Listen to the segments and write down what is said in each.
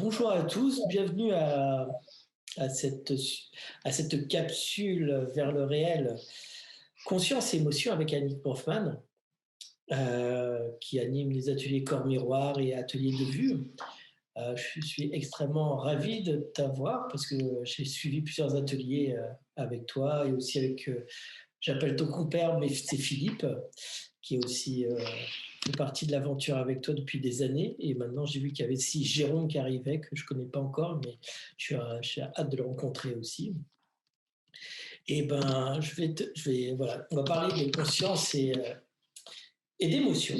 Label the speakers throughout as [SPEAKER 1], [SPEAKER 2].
[SPEAKER 1] Bonjour à tous, bienvenue à cette, à cette capsule vers le réel Conscience et émotion avec Annick Brofman, qui anime les ateliers corps miroir et ateliers de vue. Je suis extrêmement ravi de t'avoir parce que j'ai suivi plusieurs ateliers avec toi et aussi avec, j'appelle ton compère, mais c'est Philippe, qui est aussi fait partie de l'aventure avec toi depuis des années. Et maintenant, j'ai vu qu'il y avait aussi Jérôme qui arrivait, que je ne connais pas encore, mais j'ai hâte de le rencontrer aussi. Et ben, voilà, on va parler de conscience et d'émotion.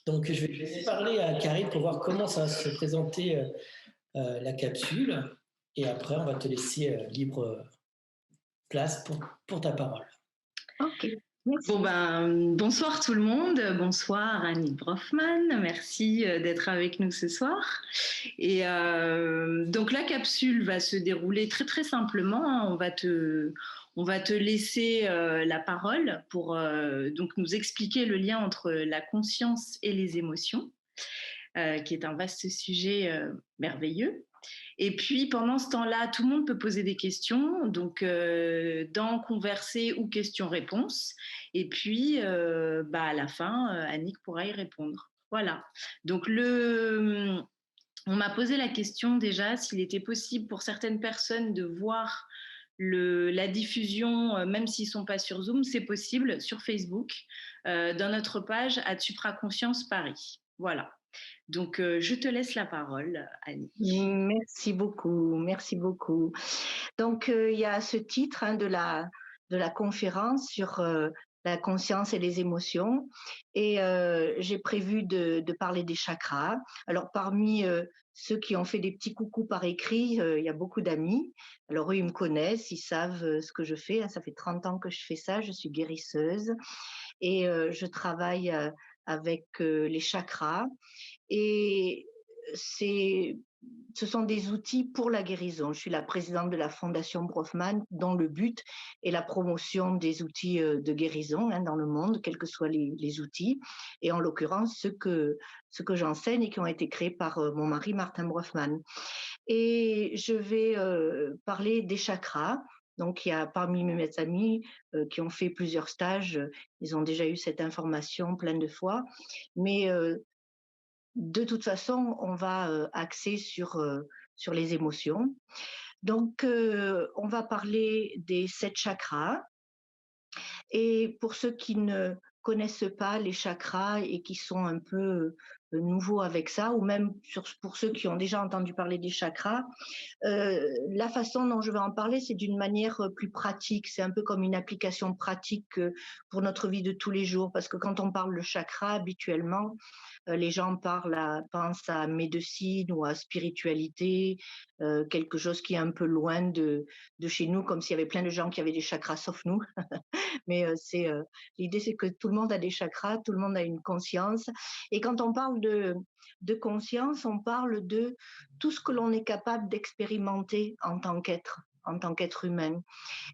[SPEAKER 1] Donc, je vais laisser parler à Karine pour voir comment ça va se présenter la capsule. Et après, on va te laisser libre place pour ta parole.
[SPEAKER 2] Ok. Merci. Bonsoir tout le monde, bonsoir Annick Brofman, merci d'être avec nous ce soir. Et donc la capsule va se dérouler très très simplement. On va te laisser la parole pour donc nous expliquer le lien entre la conscience et les émotions, qui est un vaste sujet merveilleux. Et puis pendant ce temps-là, tout le monde peut poser des questions, donc dans converser ou questions-réponses. Et puis à la fin, Annick pourra y répondre. Voilà. Donc on m'a posé la question déjà s'il était possible pour certaines personnes de voir la diffusion, même s'ils ne sont pas sur Zoom, c'est possible sur Facebook, dans notre page à Supraconscience Paris. Voilà. Donc, je te laisse la parole, Annick.
[SPEAKER 3] Merci beaucoup, merci beaucoup. Donc, il y a ce titre de la conférence sur la conscience et les émotions, et j'ai prévu de parler des chakras. Alors, parmi ceux qui ont fait des petits coucous par écrit, il y a beaucoup d'amis. Alors, eux, ils me connaissent, ils savent ce que je fais. Ça fait 30 ans que je fais ça, je suis guérisseuse, et je travaille avec les chakras. Et ce sont des outils pour la guérison. Je suis la présidente de la Fondation Brofman, dont le but est la promotion des outils de guérison dans le monde, quels que soient les outils, et en l'occurrence ceux que j'enseigne et qui ont été créés par mon mari Martin Brofman. Et je vais parler des chakras. Donc, il y a parmi mes amis qui ont fait plusieurs stages, ils ont déjà eu cette information plein de fois, mais de toute façon, on va axer sur les émotions. Donc, on va parler des 7 chakras. Et pour ceux qui ne connaissent pas les chakras et qui sont un peu nouveaux avec ça, ou même pour ceux qui ont déjà entendu parler des chakras, la façon dont je vais en parler, c'est d'une manière plus pratique. C'est un peu comme une application pratique pour notre vie de tous les jours, parce que quand on parle de chakra, habituellement, les gens pensent à médecine ou à spiritualité, quelque chose qui est un peu loin de chez nous, comme s'il y avait plein de gens qui avaient des chakras sauf nous. Mais l'idée, c'est que tout le monde a des chakras, tout le monde a une conscience. Et quand on parle de conscience, on parle de tout ce que l'on est capable d'expérimenter en tant qu'être humain.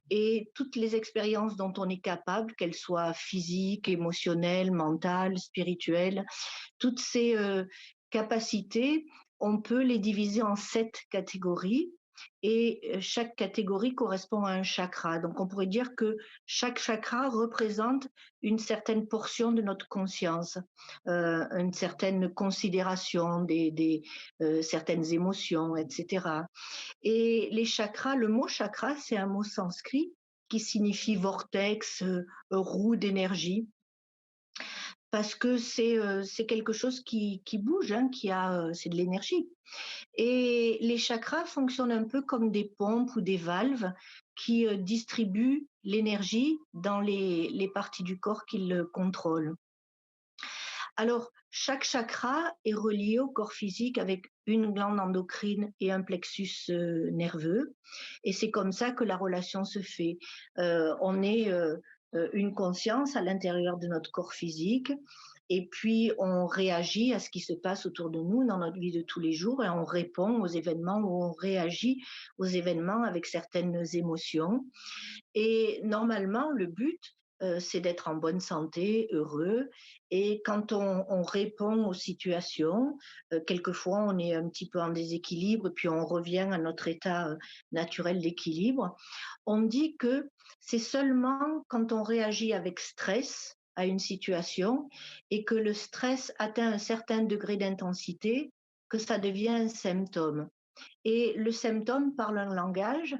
[SPEAKER 3] Et toutes les expériences dont on est capable, qu'elles soient physiques, émotionnelles, mentales, spirituelles, toutes ces capacités, on peut les diviser en 7 catégories. Et chaque catégorie correspond à un chakra. Donc, on pourrait dire que chaque chakra représente une certaine portion de notre conscience, une certaine considération certaines émotions, etc. Et les chakras, le mot chakra, c'est un mot sanskrit qui signifie vortex, roue d'énergie, parce que c'est quelque chose qui bouge, c'est de l'énergie. Et les chakras fonctionnent un peu comme des pompes ou des valves qui distribuent l'énergie dans les parties du corps qu'ils contrôlent. Alors, chaque chakra est relié au corps physique avec une glande endocrine et un plexus nerveux. Et c'est comme ça que la relation se fait. On est une conscience à l'intérieur de notre corps physique, et puis on réagit à ce qui se passe autour de nous dans notre vie de tous les jours, et on répond aux événements ou on réagit aux événements avec certaines émotions. Et normalement, le but, c'est d'être en bonne santé, heureux. Et quand on répond aux situations, quelquefois on est un petit peu en déséquilibre, puis on revient à notre état naturel d'équilibre. On dit que c'est seulement quand on réagit avec stress à une situation et que le stress atteint un certain degré d'intensité que ça devient un symptôme. Et le symptôme parle un langage,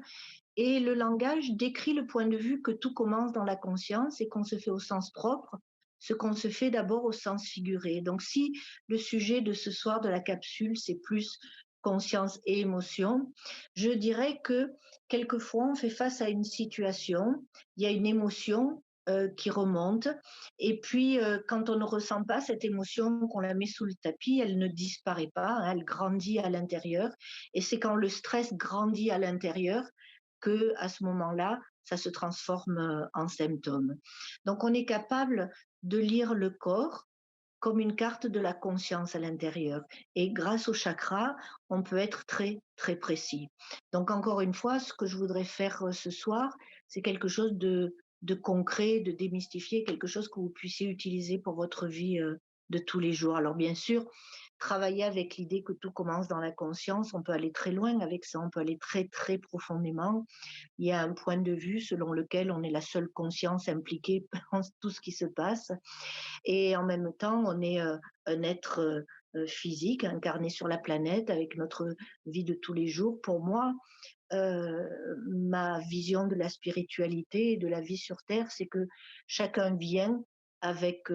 [SPEAKER 3] et le langage décrit le point de vue que tout commence dans la conscience et qu'on se fait au sens propre, ce qu'on se fait d'abord au sens figuré. Donc si le sujet de ce soir de la capsule, c'est plus conscience et émotion, je dirais que quelquefois on fait face à une situation, il y a une émotion qui remonte, et puis quand on ne ressent pas cette émotion, qu'on la met sous le tapis, elle ne disparaît pas, hein, elle grandit à l'intérieur, et c'est quand le stress grandit à l'intérieur que à ce moment-là, ça se transforme en symptômes. Donc on est capable de lire le corps comme une carte de la conscience à l'intérieur. Et grâce au chakra, on peut être très, très précis. Donc encore une fois, ce que je voudrais faire ce soir, c'est quelque chose de concret, de démystifier, quelque chose que vous puissiez utiliser pour votre vie de tous les jours. Alors bien sûr, travailler avec l'idée que tout commence dans la conscience, on peut aller très loin avec ça, on peut aller très, très profondément. Il y a un point de vue selon lequel on est la seule conscience impliquée dans tout ce qui se passe. Et en même temps, on est un être physique incarné sur la planète avec notre vie de tous les jours. Pour moi, ma vision de la spiritualité et de la vie sur Terre, c'est que chacun vient avec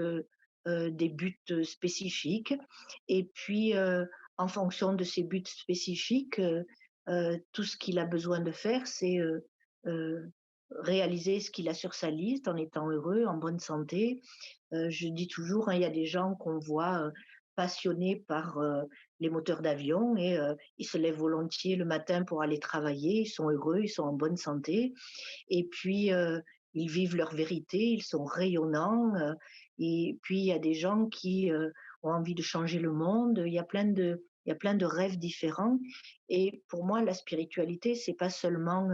[SPEAKER 3] des buts spécifiques. Et puis, en fonction de ces buts spécifiques, tout ce qu'il a besoin de faire, c'est réaliser ce qu'il a sur sa liste en étant heureux, en bonne santé. Je dis toujours, hein, il y a des gens qu'on voit passionnés par les moteurs d'avion et ils se lèvent volontiers le matin pour aller travailler, ils sont heureux, ils sont en bonne santé et puis ils vivent leur vérité, ils sont rayonnants et puis il y a des gens qui ont envie de changer le monde, il y a plein de rêves différents et pour moi la spiritualité c'est pas seulement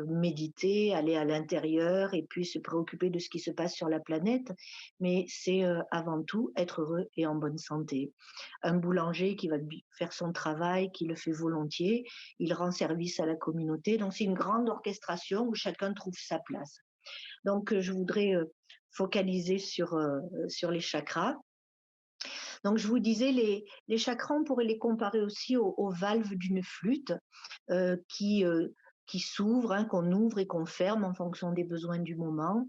[SPEAKER 3] méditer, aller à l'intérieur et puis se préoccuper de ce qui se passe sur la planète, mais c'est avant tout être heureux et en bonne santé. Un boulanger qui va faire son travail, qui le fait volontiers, il rend service à la communauté. Donc c'est une grande orchestration où chacun trouve sa place. Donc je voudrais focaliser sur les chakras. Donc je vous disais, les chakras, on pourrait les comparer aussi aux valves d'une flûte euh, qui, euh, qui s'ouvrent, hein, qu'on ouvre et qu'on ferme en fonction des besoins du moment.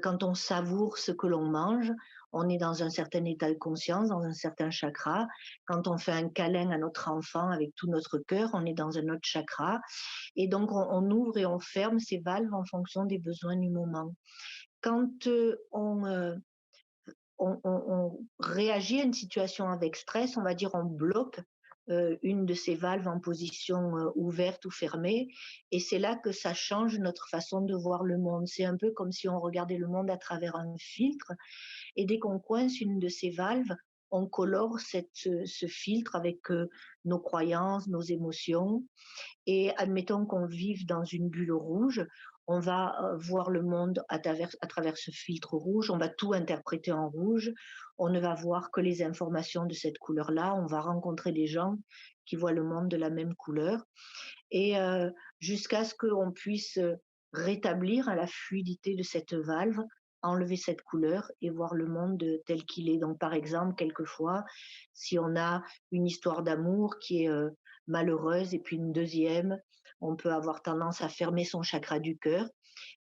[SPEAKER 3] Quand on savoure ce que l'on mange, on est dans un certain état de conscience, dans un certain chakra. Quand on fait un câlin à notre enfant avec tout notre cœur, on est dans un autre chakra. Et donc on ouvre et on ferme ces valves en fonction des besoins du moment. Quand on réagit à une situation avec stress, on va dire on bloque une de ces valves en position ouverte ou fermée, et c'est là que ça change notre façon de voir le monde. C'est un peu comme si on regardait le monde à travers un filtre, et dès qu'on coince une de ces valves, on colore ce filtre avec nos croyances, nos émotions, et admettons qu'on vive dans une bulle rouge, on va voir le monde à travers ce filtre rouge, on va tout interpréter en rouge, on ne va voir que les informations de cette couleur-là, on va rencontrer des gens qui voient le monde de la même couleur, et jusqu'à ce qu'on puisse rétablir la fluidité de cette valve, enlever cette couleur et voir le monde tel qu'il est. Donc par exemple, quelquefois, si on a une histoire d'amour qui est malheureuse et puis une deuxième, on peut avoir tendance à fermer son chakra du cœur.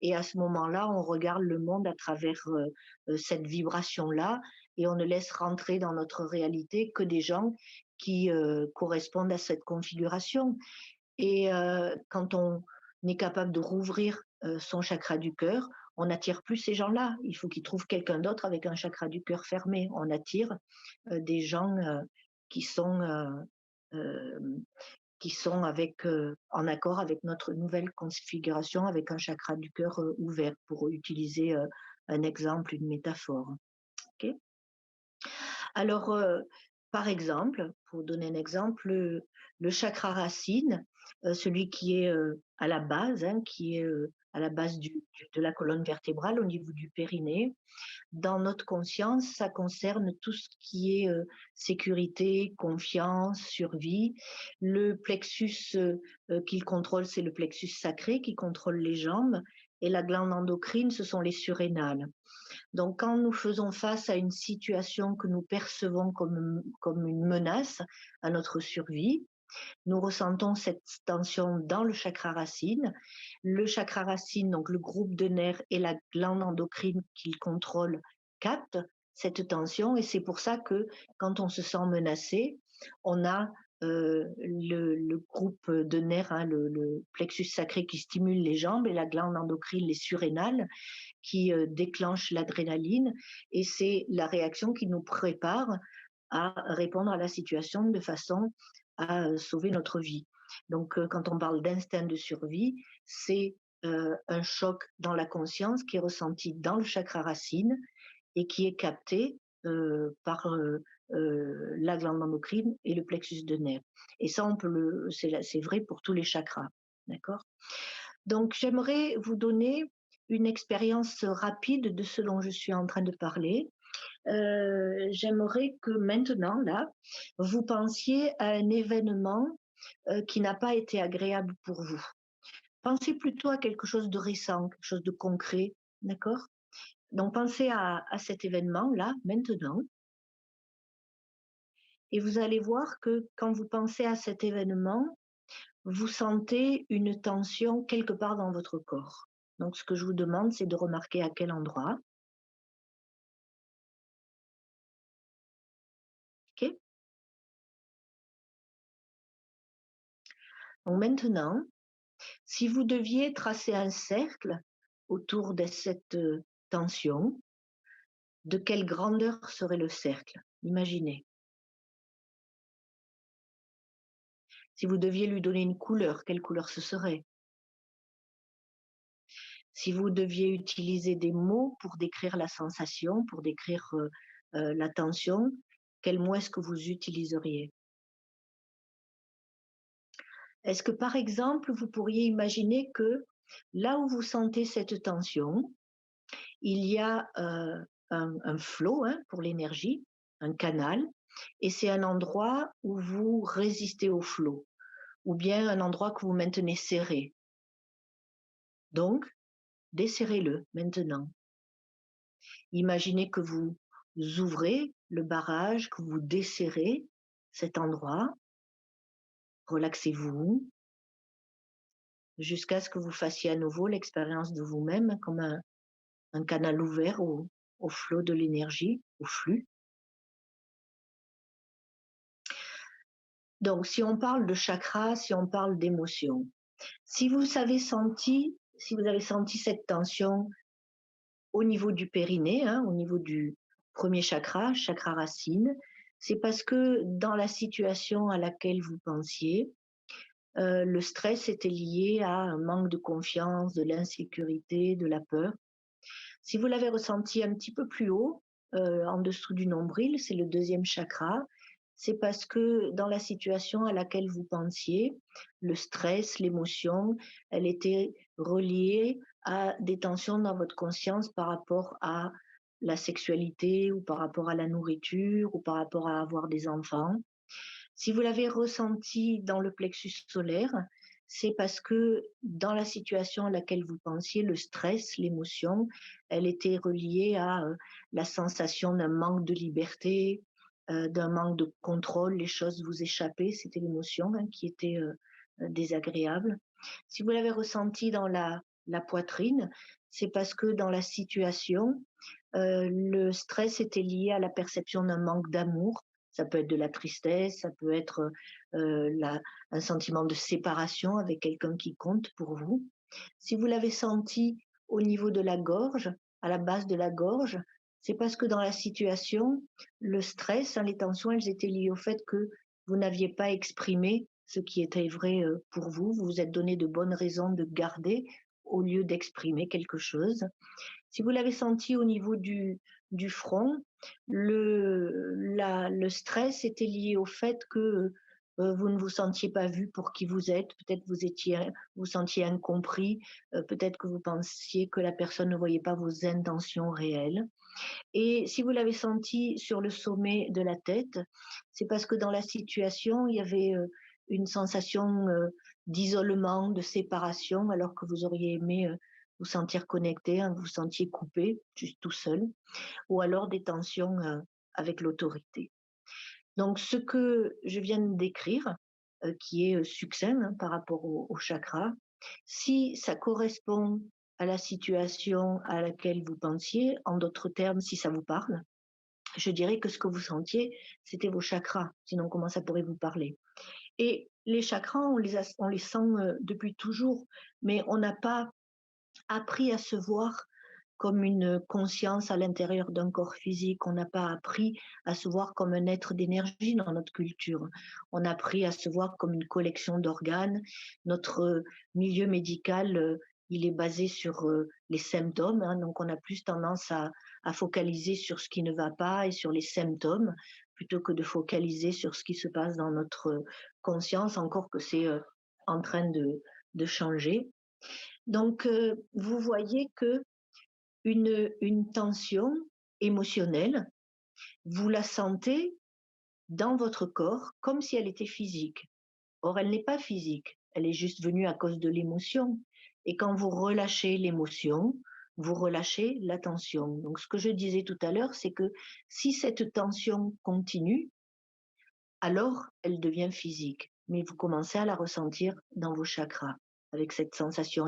[SPEAKER 3] Et à ce moment-là, on regarde le monde à travers cette vibration-là et on ne laisse rentrer dans notre réalité que des gens qui correspondent à cette configuration. Et quand on est capable de rouvrir son chakra du cœur, on n'attire plus ces gens-là. Il faut qu'ils trouvent quelqu'un d'autre avec un chakra du cœur fermé. On attire des gens qui sont euh, qui sont en accord avec notre nouvelle configuration, avec un chakra du cœur ouvert, pour utiliser un exemple, une métaphore. Okay. Alors, par exemple, pour donner un exemple, le chakra racine, celui qui est à la base, hein, qui est à la base de la colonne vertébrale, au niveau du périnée. Dans notre conscience, ça concerne tout ce qui est sécurité, confiance, survie. Le plexus qu'il contrôle, c'est le plexus sacré qui contrôle les jambes. Et la glande endocrine, ce sont les surrénales. Donc, quand nous faisons face à une situation que nous percevons comme une menace à notre survie, nous ressentons cette tension dans le chakra racine. Le chakra racine, donc le groupe de nerfs et la glande endocrine qu'il contrôle, captent cette tension. Et c'est pour ça que quand on se sent menacé, on a le groupe de nerfs, hein, le plexus sacré qui stimule les jambes et la glande endocrine, les surrénales, qui déclenche l'adrénaline. Et c'est la réaction qui nous prépare à répondre à la situation de façon à sauver notre vie. Donc, quand on parle d'instinct de survie, c'est un choc dans la conscience qui est ressenti dans le chakra racine et qui est capté par la glande endocrine et le plexus de nerfs. Et ça, c'est vrai pour tous les chakras, d'accord? Donc, j'aimerais vous donner une expérience rapide de ce dont je suis en train de parler. J'aimerais que maintenant, là, vous pensiez à un événement qui n'a pas été agréable pour vous. Pensez plutôt à quelque chose de récent, quelque chose de concret, d'accord? Donc, pensez à cet événement-là, maintenant, et vous allez voir que quand vous pensez à cet événement, vous sentez une tension quelque part dans votre corps. Donc, ce que je vous demande, c'est de remarquer à quel endroit. OK? Donc maintenant, si vous deviez tracer un cercle autour de cette tension, de quelle grandeur serait le cercle? Imaginez. Si vous deviez lui donner une couleur, quelle couleur ce serait? Si vous deviez utiliser des mots pour décrire la sensation, pour décrire la tension, quels mots est-ce que vous utiliseriez? Est-ce que, par exemple, vous pourriez imaginer que là où vous sentez cette tension, il y a un flot, hein, pour l'énergie, un canal, et c'est un endroit où vous résistez au flot, ou bien un endroit que vous maintenez serré. Donc, desserrez-le maintenant. Imaginez que vous ouvrez le barrage, que vous desserrez cet endroit. Relaxez-vous jusqu'à ce que vous fassiez à nouveau l'expérience de vous-même comme un canal ouvert au flot de l'énergie, au flux. Donc, si on parle de chakra, si on parle d'émotion, si vous avez senti cette tension au niveau du périnée, hein, au niveau du premier chakra, chakra racine, c'est parce que dans la situation à laquelle vous pensiez, le stress était lié à un manque de confiance, de l'insécurité, de la peur. Si vous l'avez ressenti un petit peu plus haut, en dessous du nombril, c'est le deuxième chakra, c'est parce que dans la situation à laquelle vous pensiez, le stress, l'émotion, elle était reliée à des tensions dans votre conscience par rapport à la sexualité ou par rapport à la nourriture ou par rapport à avoir des enfants. Si vous l'avez ressenti dans le plexus solaire, c'est parce que dans la situation à laquelle vous pensiez, le stress, l'émotion, elle était reliée à la sensation d'un manque de liberté, d'un manque de contrôle, les choses vous échappaient, c'était l'émotion, hein, qui était désagréable. Si vous l'avez ressenti dans la poitrine, c'est parce que dans la situation, le stress était lié à la perception d'un manque d'amour. Ça peut être de la tristesse, ça peut être un sentiment de séparation avec quelqu'un qui compte pour vous. Si vous l'avez senti au niveau de la gorge, à la base de la gorge, c'est parce que dans la situation, le stress, hein, les tensions, elles étaient liées au fait que vous n'aviez pas exprimé ce qui était vrai pour vous. Vous vous êtes donné de bonnes raisons de garder au lieu d'exprimer quelque chose. Si vous l'avez senti au niveau du front, le stress était lié au fait que vous ne vous sentiez pas vu pour qui vous êtes, peut-être vous sentiez incompris, peut-être que vous pensiez que la personne ne voyait pas vos intentions réelles. Et si vous l'avez senti sur le sommet de la tête, c'est parce que dans la situation, il y avait une sensation d'isolement, de séparation, alors que vous auriez aimé vous sentir connecté, hein, vous vous sentiez coupé, juste tout seul, ou alors des tensions avec l'autorité. Donc, ce que je viens de décrire, qui est succinct hein, par rapport au chakra, si ça correspond à la situation à laquelle vous pensiez, en d'autres termes, si ça vous parle, je dirais que ce que vous sentiez, c'était vos chakras. Sinon, comment ça pourrait vous parler? Et les chakras, on les sent depuis toujours, mais on n'a pas appris à se voir comme une conscience à l'intérieur d'un corps physique. On n'a pas appris à se voir comme un être d'énergie dans notre culture. On a appris à se voir comme une collection d'organes. Notre milieu médical, il est basé sur les symptômes, hein, donc on a plus tendance à focaliser sur ce qui ne va pas et sur les symptômes, plutôt que de focaliser sur ce qui se passe dans notre conscience, encore que c'est en train de changer. Donc, vous voyez que une tension émotionnelle, vous la sentez dans votre corps comme si elle était physique. Or, elle n'est pas physique, elle est juste venue à cause de l'émotion. Et quand vous relâchez l'émotion, vous relâchez la tension. Donc, ce que je disais tout à l'heure, c'est que si cette tension continue, alors elle devient physique. Mais vous commencez à la ressentir dans vos chakras, avec cette sensation.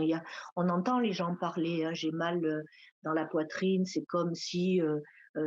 [SPEAKER 3] On entend les gens parler, hein, j'ai mal dans la poitrine, c'est comme si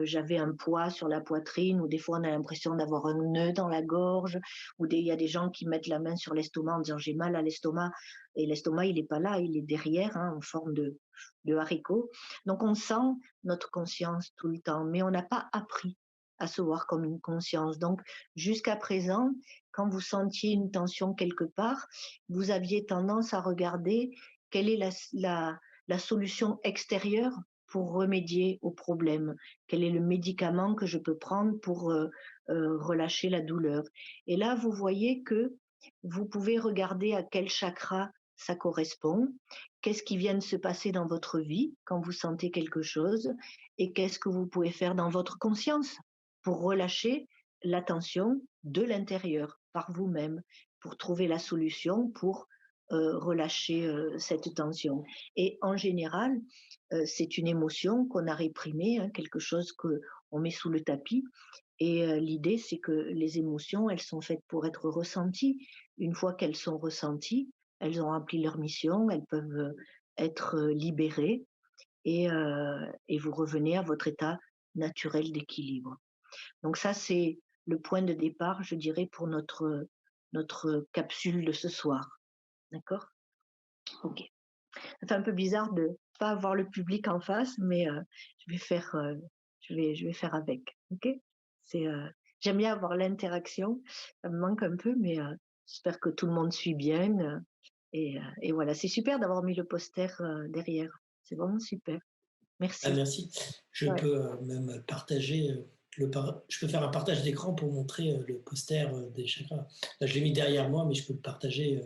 [SPEAKER 3] j'avais un poids sur la poitrine, ou des fois on a l'impression d'avoir un nœud dans la gorge, ou il y a des gens qui mettent la main sur l'estomac en disant j'ai mal à l'estomac, et l'estomac il n'est pas là, il est derrière, hein, en forme de haricot. Donc on sent notre conscience tout le temps, mais on n'a pas appris à se voir comme une conscience. Donc, jusqu'à présent, quand vous sentiez une tension quelque part, vous aviez tendance à regarder quelle est la solution extérieure pour remédier au problème. Quel est le médicament que je peux prendre pour relâcher la douleur. Et là, vous voyez que vous pouvez regarder à quel chakra ça correspond, qu'est-ce qui vient de se passer dans votre vie quand vous sentez quelque chose, et qu'est-ce que vous pouvez faire dans votre conscience pour relâcher la tension de l'intérieur par vous-même, pour trouver la solution pour relâcher cette tension. Et en général, c'est une émotion qu'on a réprimée, hein, quelque chose qu'on met sous le tapis. Et l'idée, c'est que les émotions, elles sont faites pour être ressenties. Une fois qu'elles sont ressenties, elles ont rempli leur mission, elles peuvent être libérées, et vous revenez à votre état naturel d'équilibre. Donc ça, c'est le point de départ, je dirais, pour notre capsule de ce soir. D'accord? Ok. Ça fait un peu bizarre de pas avoir le public en face, mais je vais faire avec. Ok? C'est, j'aime bien avoir l'interaction. Ça me manque un peu, mais j'espère que tout le monde suit bien. Et voilà, c'est super d'avoir mis le poster derrière. C'est vraiment super.
[SPEAKER 1] Ah,
[SPEAKER 3] Merci.
[SPEAKER 1] merci. Je
[SPEAKER 3] Ouais.
[SPEAKER 1] peux même partager, je peux faire un partage d'écran pour montrer le poster des chakras. Là, je l'ai mis derrière moi, mais je peux le partager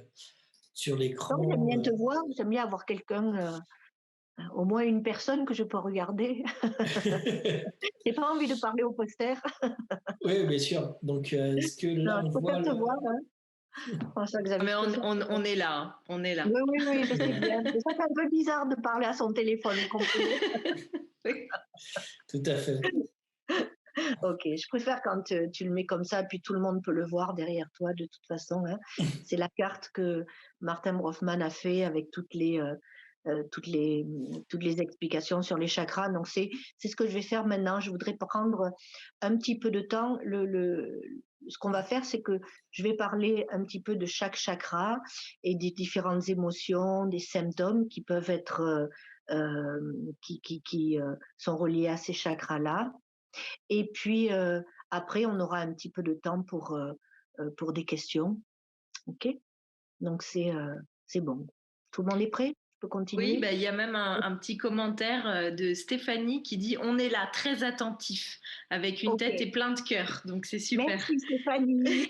[SPEAKER 1] sur
[SPEAKER 3] Non, j'aime
[SPEAKER 1] l'écran.
[SPEAKER 3] bien te voir, j'aime bien avoir quelqu'un, au moins une personne que je peux regarder. J'ai pas envie de parler au poster.
[SPEAKER 1] Oui, bien sûr. Donc, est-ce que
[SPEAKER 3] Non,
[SPEAKER 1] là, on
[SPEAKER 3] je préfère
[SPEAKER 1] voit
[SPEAKER 3] te
[SPEAKER 1] le...
[SPEAKER 3] voir, hein. François Xavier,
[SPEAKER 2] Mais
[SPEAKER 3] je préfère te voir.
[SPEAKER 2] on est là, on est là.
[SPEAKER 3] Oui, oui, oui, je sais bien. C'est ça, c'est un peu bizarre de parler à son téléphone, vous comprenez?
[SPEAKER 2] Oui.
[SPEAKER 1] Tout à fait.
[SPEAKER 3] Ok, je préfère quand tu le mets comme ça, puis tout le monde peut le voir derrière toi de toute façon, hein. C'est la carte que Martin Brofman a fait avec toutes les, toutes les explications sur les chakras. Donc c'est ce que je vais faire maintenant. Je voudrais prendre un petit peu de temps. Ce qu'on va faire, c'est que je vais parler un petit peu de chaque chakra et des différentes émotions, des symptômes qui peuvent être qui sont reliés à ces chakras-là. Et puis après, on aura un petit peu de temps pour des questions. OK? Donc c'est bon. Tout le monde est prêt? Je peux
[SPEAKER 2] Oui,
[SPEAKER 3] continuer?
[SPEAKER 2] bah, il y a même un petit commentaire de Stéphanie qui dit on est là, très attentif, avec une
[SPEAKER 3] Ok.
[SPEAKER 2] tête et plein de cœur. Donc c'est super.
[SPEAKER 3] Merci Stéphanie.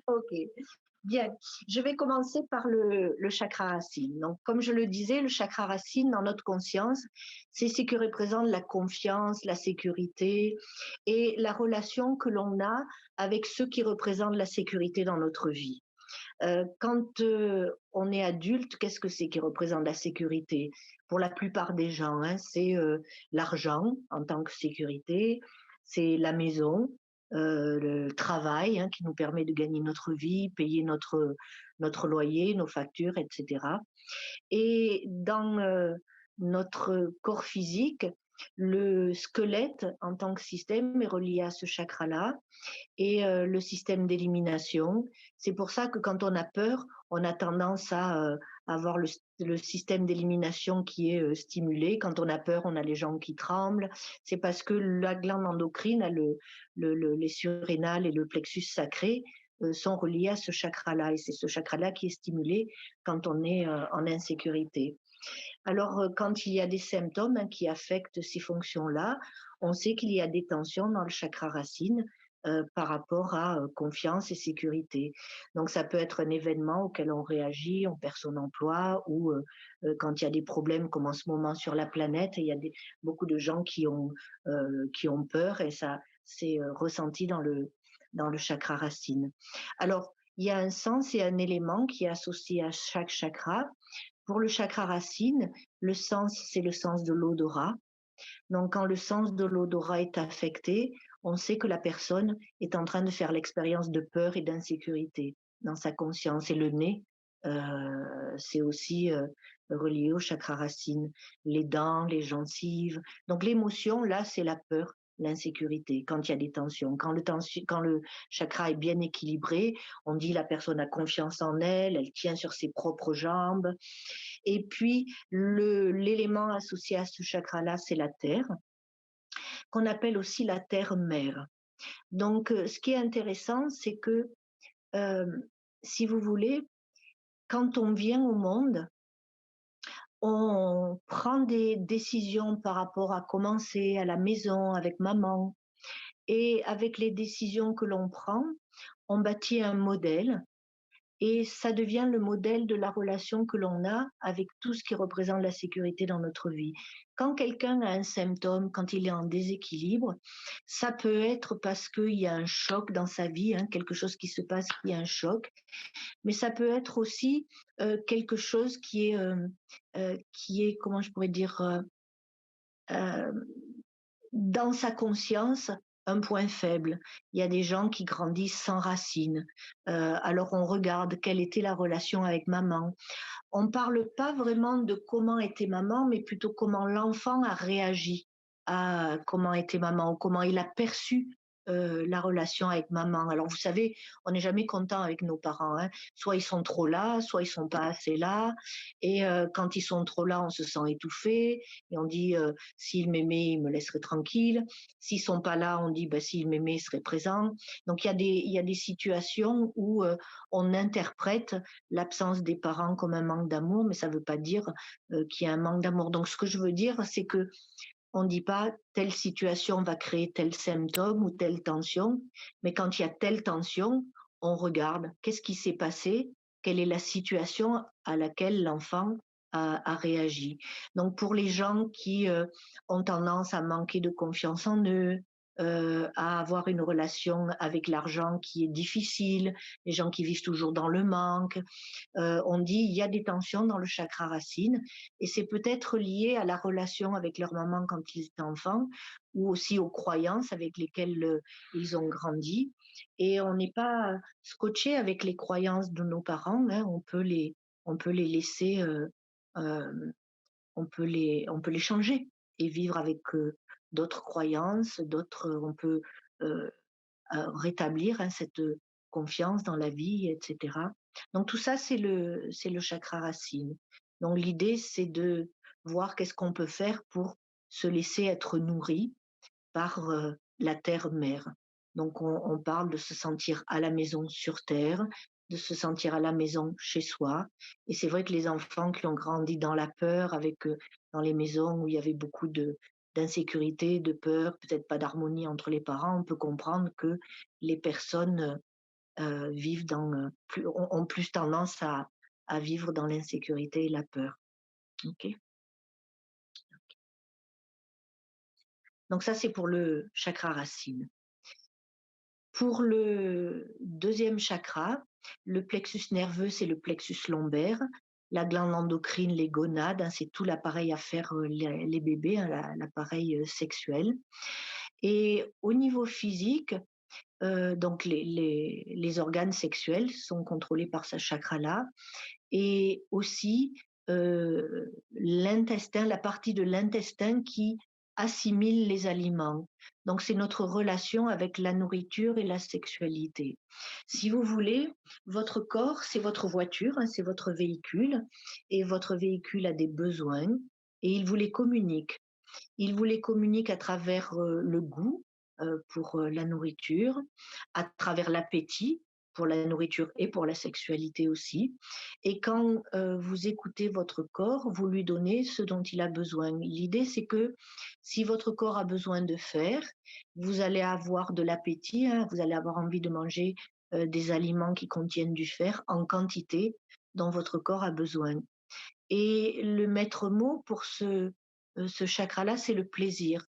[SPEAKER 3] Ok. Bien, je vais commencer par le chakra racine. Donc, comme je le disais, le chakra racine dans notre conscience, c'est ce qui représente la confiance, la sécurité et la relation que l'on a avec ceux qui représentent la sécurité dans notre vie. Quand on est adulte, qu'est-ce que c'est qui représente la sécurité? Pour la plupart des gens, hein, c'est l'argent en tant que sécurité, c'est la maison, le travail qui nous permet de gagner notre vie, payer notre loyer, nos factures, etc. Et dans notre corps physique, le squelette en tant que système est relié à ce chakra-là et le système d'élimination. C'est pour ça que quand on a peur, on a tendance à avoir le système d'élimination qui est stimulé. Quand on a peur, on a les jambes qui tremblent. C'est parce que la glande endocrine, les surrénales et le plexus sacré sont reliés à ce chakra-là. Et c'est ce chakra-là qui est stimulé quand on est en insécurité. Alors, quand il y a des symptômes qui affectent ces fonctions-là, on sait qu'il y a des tensions dans le chakra racine par rapport à confiance et sécurité. Donc, ça peut être un événement auquel on réagit, on perd son emploi, ou quand il y a des problèmes comme en ce moment sur la planète, il y a beaucoup de gens qui ont peur et ça c'est ressenti dans le chakra racine. Alors, il y a un sens et un élément qui est associé à chaque chakra. Pour le chakra racine, le sens, c'est le sens de l'odorat. Donc, quand le sens de l'odorat est affecté, on sait que la personne est en train de faire l'expérience de peur et d'insécurité dans sa conscience. Et le nez, c'est aussi relié au chakra racine. Les dents, les gencives. Donc, l'émotion, là, c'est la peur, l'insécurité, quand il y a des tensions. Quand le chakra est bien équilibré, on dit la personne a confiance en elle, elle tient sur ses propres jambes. Et puis, l'élément associé à ce chakra-là, c'est la terre, qu'on appelle aussi la terre-mère. Donc, ce qui est intéressant, c'est que, euh, si vous voulez, quand on vient au monde, on prend des décisions par rapport à commencer à la maison avec maman. Et avec les décisions que l'on prend, on bâtit un modèle et ça devient le modèle de la relation que l'on a avec tout ce qui représente la sécurité dans notre vie. Quand quelqu'un a un symptôme, quand il est en déséquilibre, ça peut être parce qu'il y a un choc dans sa vie, quelque chose qui se passe qui est un choc, mais ça peut être aussi quelque chose qui est, comment je pourrais dire, euh, dans sa conscience, un point faible. Il y a des gens qui grandissent sans racines. Alors on regarde quelle était la relation avec maman. On ne parle pas vraiment de comment était maman, mais plutôt comment l'enfant a réagi à comment était maman, ou comment il a perçu la relation avec maman. Alors vous savez, on n'est jamais content avec nos parents, hein. Soit ils sont trop là, soit ils sont pas assez là. Et quand ils sont trop là, on se sent étouffé et on dit s'ils m'aimaient, ils me laisseraient tranquille. S'ils sont pas là, on dit bah, s'ils m'aimaient, ils seraient présents. Donc il y a des situations où on interprète l'absence des parents comme un manque d'amour, mais ça ne veut pas dire qu'il y a un manque d'amour. Donc, ce que je veux dire, c'est que on ne dit pas telle situation va créer tel symptôme ou telle tension, mais quand il y a telle tension, on regarde qu'est-ce qui s'est passé, quelle est la situation à laquelle l'enfant a réagi. Donc pour les gens qui ont tendance à manquer de confiance en eux, à avoir une relation avec l'argent qui est difficile, les gens qui vivent toujours dans le manque, on dit il y a des tensions dans le chakra racine et c'est peut-être lié à la relation avec leur maman quand ils étaient enfants ou aussi aux croyances avec lesquelles ils ont grandi. Et on n'est pas scotché avec les croyances de nos parents, hein, on peut les laisser, euh, on peut les changer et vivre avec d'autres croyances, on peut euh, rétablir cette confiance dans la vie, etc. Donc tout ça, c'est le chakra racine. Donc l'idée, c'est de voir qu'est-ce qu'on peut faire pour se laisser être nourri par la terre-mère. Donc on parle de se sentir à la maison sur terre, de se sentir à la maison chez soi. Et c'est vrai que les enfants qui ont grandi dans la peur, dans les maisons où il y avait beaucoup d'insécurité, de peur, peut-être pas d'harmonie entre les parents, on peut comprendre que les personnes vivent ont plus tendance à vivre dans l'insécurité et la peur. Ok. Donc ça, c'est pour le chakra racine. Pour le deuxième chakra, le plexus nerveux, c'est le plexus lombaire. La glande endocrine, les gonades, hein, c'est tout l'appareil à faire les bébés, hein, l'appareil sexuel. Et au niveau physique, donc les organes sexuels sont contrôlés par ce chakra-là. Et aussi l'intestin, la partie de l'intestin qui assimile les aliments. Donc c'est notre relation avec la nourriture et la sexualité. Si vous voulez, votre corps, c'est votre voiture, hein, c'est votre véhicule, et votre véhicule a des besoins, et il vous les communique. Il vous les communique à travers le goût pour la nourriture, à travers l'appétit pour la nourriture et pour la sexualité aussi. Et quand vous écoutez votre corps, vous lui donnez ce dont il a besoin. L'idée, c'est que si votre corps a besoin de fer, vous allez avoir de l'appétit, hein, vous allez avoir envie de manger des aliments qui contiennent du fer en quantité dont votre corps a besoin. Et le maître mot pour ce chakra-là, c'est le plaisir.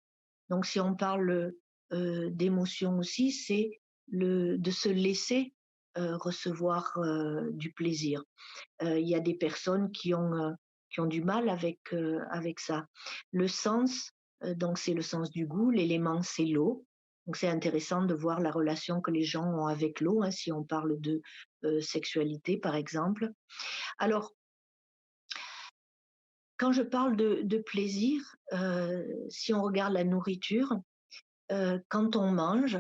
[SPEAKER 3] Donc, si on parle d'émotion aussi, c'est de se laisser recevoir du plaisir. Il y a des personnes qui ont du mal avec ça. Le sens, donc c'est le sens du goût, l'élément c'est l'eau. Donc c'est intéressant de voir la relation que les gens ont avec l'eau, hein, si on parle de sexualité par exemple. Alors, quand je parle de plaisir, si on regarde la nourriture, quand on mange,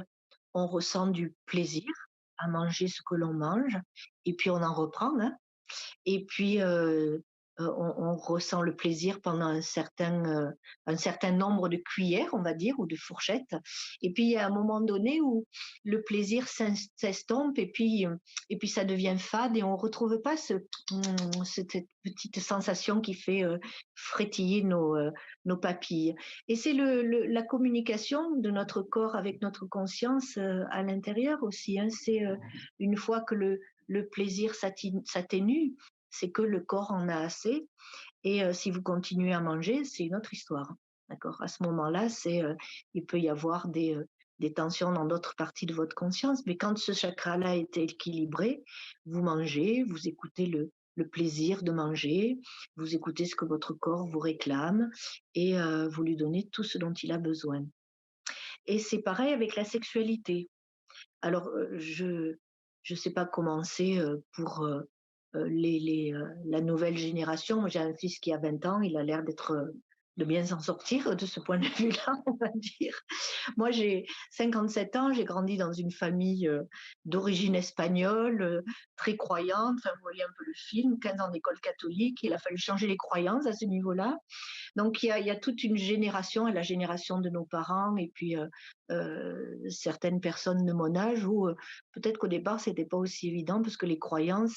[SPEAKER 3] on ressent du plaisir à manger ce que l'on mange, et puis on en reprend, hein. Et puis, on ressent le plaisir pendant un certain nombre de cuillères, on va dire, ou de fourchettes. Et puis, il y a un moment donné où le plaisir s'estompe et puis ça devient fade et on ne retrouve pas cette petite sensation qui fait frétiller nos papilles. Et c'est la communication de notre corps avec notre conscience à l'intérieur aussi, hein. C'est une fois que le plaisir s'atténue, c'est que le corps en a assez. Et si vous continuez à manger, c'est une autre histoire. D'accord. À ce moment-là, il peut y avoir des tensions dans d'autres parties de votre conscience. Mais quand ce chakra-là est équilibré, vous mangez, vous écoutez le plaisir de manger, vous écoutez ce que votre corps vous réclame et vous lui donnez tout ce dont il a besoin. Et c'est pareil avec la sexualité. Alors, je ne sais pas comment c'est pour la nouvelle génération. Moi, j'ai un fils qui a 20 ans, il a l'air de bien s'en sortir de ce point de vue-là, on va dire. Moi, j'ai 57 ans, j'ai grandi dans une famille d'origine espagnole, très croyante. Enfin, vous voyez un peu le film, 15 ans d'école catholique. Il a fallu changer les croyances à ce niveau-là. Donc, il y a toute une génération, la génération de nos parents, et puis certaines personnes de mon âge, où peut-être qu'au départ, c'était pas aussi évident, parce que les croyances,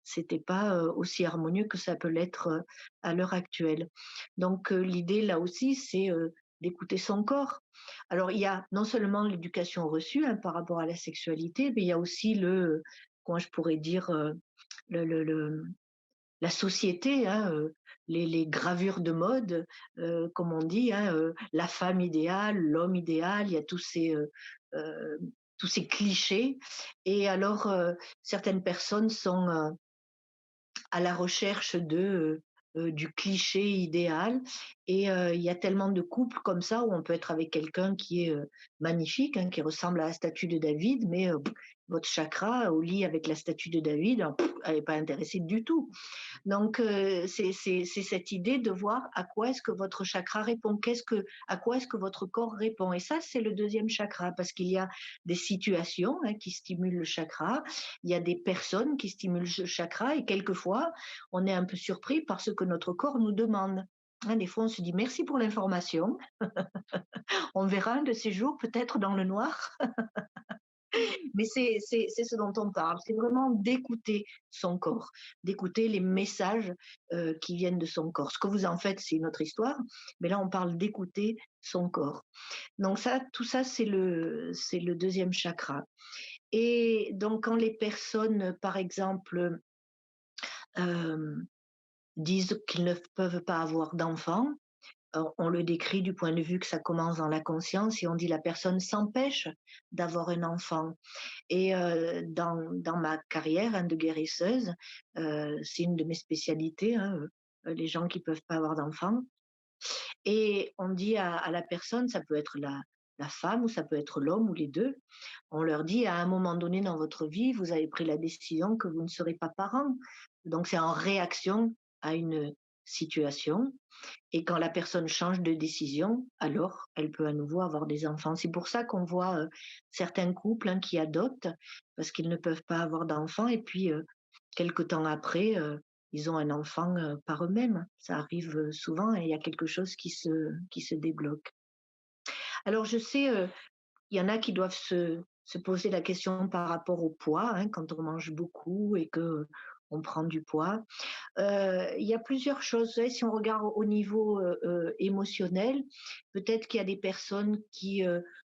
[SPEAKER 3] c'était pas aussi harmonieux que ça peut l'être à l'heure actuelle. Donc, l'idée, là aussi, c'est d'écouter son corps. Alors, il y a non seulement l'éducation reçue, hein, par rapport à la sexualité, mais il y a aussi comment je pourrais dire, la société, hein, les gravures de mode, comme on dit, hein, la femme idéale, l'homme idéal, il y a tous ces clichés. Et alors, certaines personnes sont à la recherche du cliché idéal. Et il y a tellement de couples comme ça où on peut être avec quelqu'un qui est magnifique, hein, qui ressemble à la statue de David, mais votre chakra au lit avec la statue de David, elle n'est pas intéressée du tout. Donc, c'est cette idée de voir à quoi est-ce que votre chakra répond, à quoi est-ce que votre corps répond. Et ça, c'est le deuxième chakra, parce qu'il y a des situations, hein, qui stimulent le chakra, il y a des personnes qui stimulent le chakra, et quelquefois, on est un peu surpris par ce que notre corps nous demande. Hein, des fois, on se dit merci pour l'information. On verra un de ces jours, peut-être dans le noir. Mais c'est ce dont on parle. C'est vraiment d'écouter son corps, d'écouter les messages qui viennent de son corps. Ce que vous en faites, c'est une autre histoire. Mais là, on parle d'écouter son corps. Donc ça, tout ça, c'est le deuxième chakra. Et donc, quand les personnes, par exemple, euh, disent qu'ils ne peuvent pas avoir d'enfants, on le décrit du point de vue que ça commence dans la conscience et on dit la personne s'empêche d'avoir un enfant. Et dans ma carrière de guérisseuse, c'est une de mes spécialités, hein, les gens qui peuvent pas avoir d'enfants. Et on dit à la personne, ça peut être la femme ou ça peut être l'homme ou les deux, on leur dit à un moment donné dans votre vie, vous avez pris la décision que vous ne serez pas parent. Donc c'est en réaction à une situation. Et quand la personne change de décision, alors elle peut à nouveau avoir des enfants. C'est pour ça qu'on voit certains couples qui adoptent parce qu'ils ne peuvent pas avoir d'enfants et puis quelque temps après, ils ont un enfant par eux-mêmes. Ça arrive souvent et il y a quelque chose qui se débloque. Alors je sais, il y en a qui doivent se poser la question par rapport au poids, hein, quand on mange beaucoup et que on prend du poids. Il y a plusieurs choses. Si on regarde au niveau émotionnel, peut-être qu'il y a des personnes qui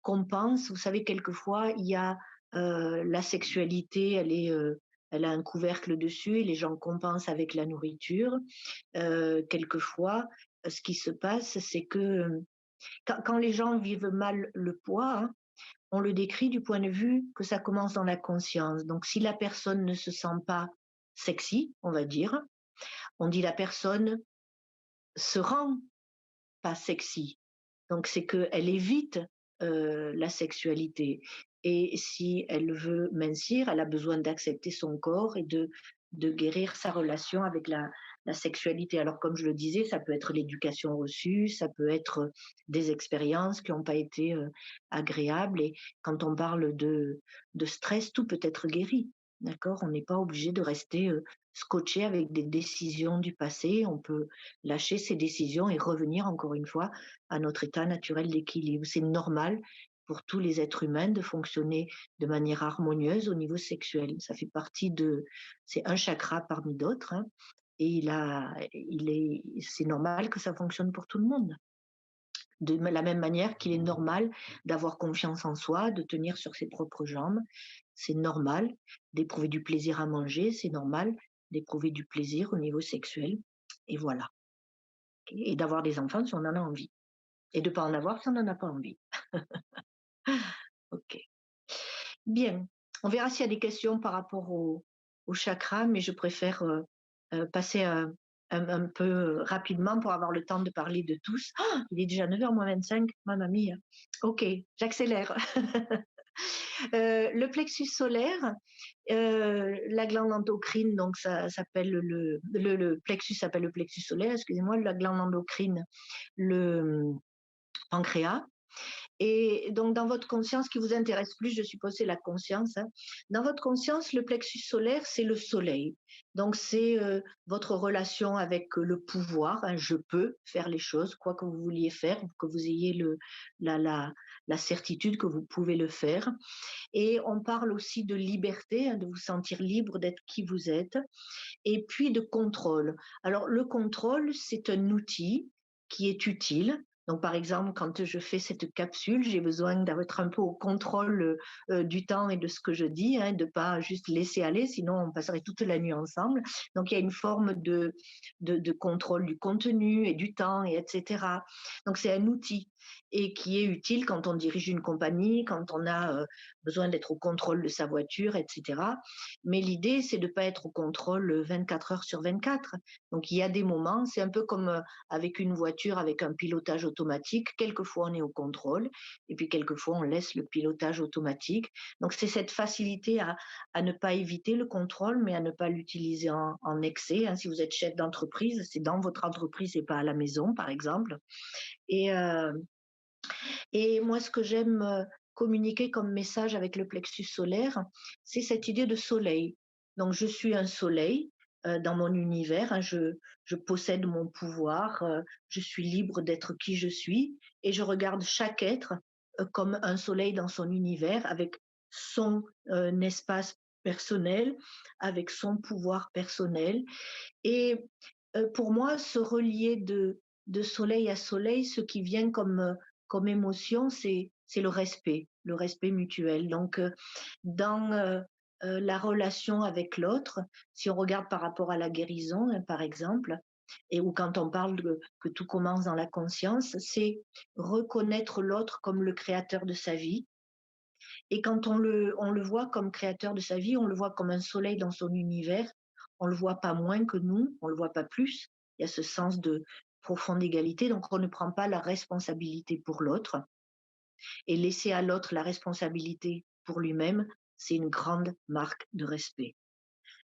[SPEAKER 3] compensent. Vous savez, quelquefois, il y a la sexualité, elle a un couvercle dessus et les gens compensent avec la nourriture. Quelquefois, ce qui se passe, c'est que quand les gens vivent mal le poids, hein, on le décrit du point de vue que ça commence dans la conscience. Donc, si la personne ne se sent pas sexy, on va dire, on dit la personne se rend pas sexy. Donc, c'est qu'elle évite la sexualité. Et si elle veut mincir, elle a besoin d'accepter son corps et de guérir sa relation avec la sexualité. Alors, comme je le disais, ça peut être l'éducation reçue, ça peut être des expériences qui n'ont pas été agréables. Et quand on parle de stress, tout peut être guéri. D'accord. On n'est pas obligé de rester scotché avec des décisions du passé. On peut lâcher ces décisions et revenir encore une fois à notre état naturel d'équilibre. C'est normal pour tous les êtres humains de fonctionner de manière harmonieuse au niveau sexuel. Ça fait partie c'est un chakra parmi d'autres, hein, et c'est normal que ça fonctionne pour tout le monde. De la même manière qu'il est normal d'avoir confiance en soi, de tenir sur ses propres jambes, c'est normal d'éprouver du plaisir à manger, c'est normal d'éprouver du plaisir au niveau sexuel, et voilà. Et d'avoir des enfants si on en a envie. Et de ne pas en avoir si on n'en a pas envie. Ok. Bien. On verra s'il y a des questions par rapport au chakra, mais je préfère passer un peu rapidement pour avoir le temps de parler de tous. Ah, il est déjà 9h moins 25, mamma mia. Ok, j'accélère. Le plexus solaire, la glande endocrine, donc ça s'appelle le plexus s'appelle le plexus solaire, excusez-moi, la glande endocrine, le pancréas. Et donc, dans votre conscience, ce qui vous intéresse plus, je suppose, c'est la conscience. Hein. Dans votre conscience, le plexus solaire, c'est le soleil. Donc, c'est votre relation avec le pouvoir. Hein. Je peux faire les choses, quoi que vous vouliez faire, que vous ayez la certitude que vous pouvez le faire. Et on parle aussi de liberté, hein, de vous sentir libre d'être qui vous êtes. Et puis de contrôle. Alors, le contrôle, c'est un outil qui est utile. Donc, par exemple, quand je fais cette capsule, j'ai besoin d'être un peu au contrôle du temps et de ce que je dis, hein, de pas juste laisser aller, sinon on passerait toute la nuit ensemble. Donc, il y a une forme de contrôle du contenu et du temps, et etc. Donc, c'est un outil et qui est utile quand on dirige une compagnie, quand on a besoin d'être au contrôle de sa voiture, etc. Mais l'idée, c'est de ne pas être au contrôle 24 heures sur 24. Donc, il y a des moments, c'est un peu comme avec une voiture, avec un pilotage automatique. Quelquefois, on est au contrôle et puis quelquefois, on laisse le pilotage automatique. Donc, c'est cette facilité à ne pas éviter le contrôle, mais à ne pas l'utiliser en excès. Hein. Si vous êtes chef d'entreprise, c'est dans votre entreprise et pas à la maison, par exemple. Et, et moi, ce que j'aime communiquer comme message avec le plexus solaire, c'est cette idée de soleil. Donc, je suis un soleil dans mon univers, hein, je possède mon pouvoir, je suis libre d'être qui je suis et je regarde chaque être comme un soleil dans son univers avec son espace personnel, avec son pouvoir personnel. Et pour moi, se relier de soleil à soleil, ce qui vient comme émotion, c'est le respect mutuel. Donc, dans la relation avec l'autre, si on regarde par rapport à la guérison, hein, par exemple, et ou quand on parle que tout commence dans la conscience, c'est reconnaître l'autre comme le créateur de sa vie. Et quand on le voit comme créateur de sa vie, on le voit comme un soleil dans son univers, on le voit pas moins que nous, on le voit pas plus. Il y a ce sens de profonde égalité, donc on ne prend pas la responsabilité pour l'autre. Et laisser à l'autre la responsabilité pour lui-même, c'est une grande marque de respect.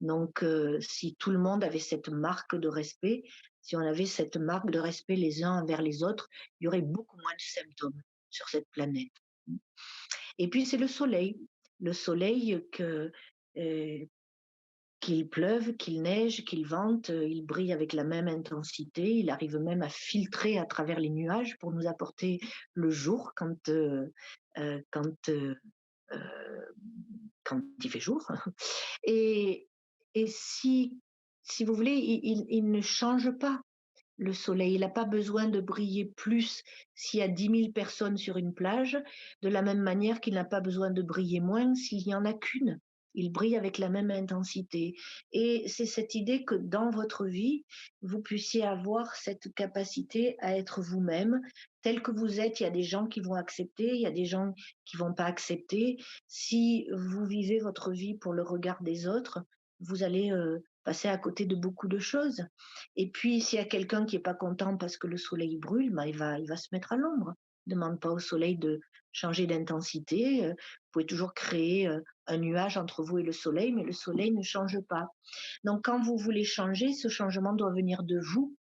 [SPEAKER 3] Donc, si tout le monde avait cette marque de respect, si on avait cette marque de respect les uns envers les autres, il y aurait beaucoup moins de symptômes sur cette planète. Et puis, c'est le soleil. Le soleil, qu'il pleuve, qu'il neige, qu'il vente, il brille avec la même intensité. Il arrive même à filtrer à travers les nuages pour nous apporter le jour euh, quand, euh, euh, quand il fait jour. Et, et si vous voulez, il ne change pas le soleil. Il n'a pas besoin de briller plus s'il y a 10 000 personnes sur une plage, de la même manière qu'il n'a pas besoin de briller moins s'il n'y en a qu'une. Il brille avec la même intensité. Et c'est cette idée que dans votre vie, vous puissiez avoir cette capacité à être vous-même, tel que vous êtes. Il y a des gens qui vont accepter, il y a des gens qui vont pas accepter. Si vous vivez votre vie pour le regard des autres, vous allez passer à côté de beaucoup de choses. Et puis, s'il y a quelqu'un qui est pas content parce que le soleil brûle, ben, il va se mettre à l'ombre. Ne demande pas au soleil de changer d'intensité. Vous pouvez toujours créer un nuage entre vous et le soleil, mais le soleil ne change pas. Donc, quand vous voulez changer, ce changement doit venir de vous,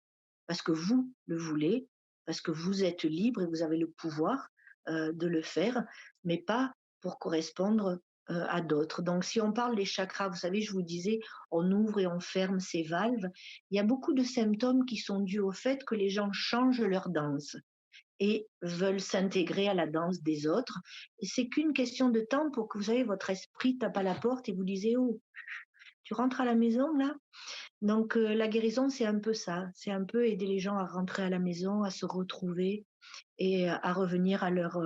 [SPEAKER 3] parce que vous le voulez, parce que vous êtes libre et vous avez le pouvoir de le faire, mais pas pour correspondre à d'autres. Donc, si on parle des chakras, vous savez, je vous disais, on ouvre et on ferme ces valves. Il y a beaucoup de symptômes qui sont dus au fait que les gens changent leur danse et veulent s'intégrer à la danse des autres. Et c'est qu'une question de temps pour que, vous savez, votre esprit tape à la porte et vous disiez, oh, tu rentres à la maison là? Donc la guérison, c'est un peu ça, c'est un peu aider les gens à rentrer à la maison, à se retrouver et à revenir à leur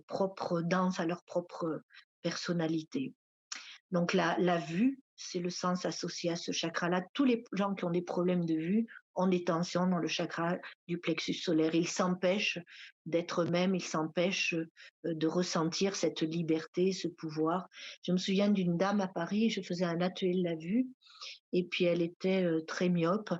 [SPEAKER 3] propre danse, à leur propre personnalité. Donc la vue, c'est le sens associé à ce chakra-là. Tous les gens qui ont des problèmes de vue ont des tensions dans le chakra du plexus solaire. Ils s'empêchent d'être eux-mêmes, ils s'empêchent de ressentir cette liberté, ce pouvoir. Je me souviens d'une dame à Paris, je faisais un atelier de la vue, et puis elle était très myope.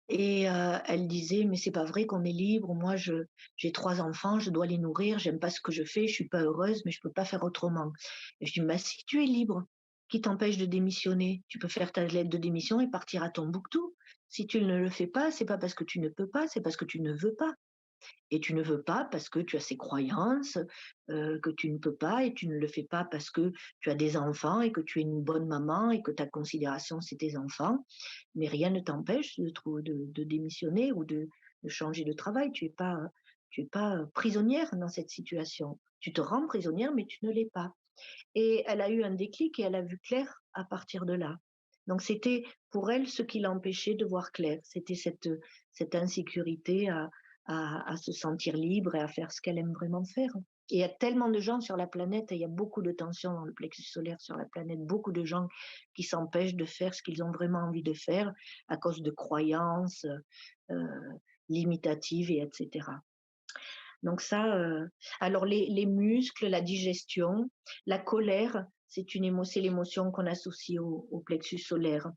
[SPEAKER 3] Et elle disait, mais c'est pas vrai qu'on est libre. Moi, j'ai 3 enfants, je dois les nourrir. J'aime pas ce que je fais, je suis pas heureuse, mais je peux pas faire autrement. Et je dis, mais si tu es libre, qui t'empêche de démissionner? Tu peux faire ta lettre de démission et partir à Tombouctou. Si tu ne le fais pas, c'est pas parce que tu ne peux pas, c'est parce que tu ne veux pas. Et tu ne veux pas parce que tu as ces croyances que tu ne peux pas, et tu ne le fais pas parce que tu as des enfants et que tu es une bonne maman et que ta considération c'est tes enfants, mais rien ne t'empêche de démissionner ou de changer de travail. Tu es pas prisonnière dans cette situation. Tu te rends prisonnière, mais tu ne l'es pas. Et elle a eu un déclic et elle a vu clair à partir de là. Donc c'était pour elle ce qui l'empêchait de voir clair. C'était cette insécurité à se sentir libre et à faire ce qu'elle aime vraiment faire. Et il y a tellement de gens sur la planète, et il y a beaucoup de tensions dans le plexus solaire sur la planète, beaucoup de gens qui s'empêchent de faire ce qu'ils ont vraiment envie de faire à cause de croyances euh, limitatives, et etc. Donc ça, alors les muscles, la digestion, la colère, c'est l'émotion qu'on associe au plexus solaire.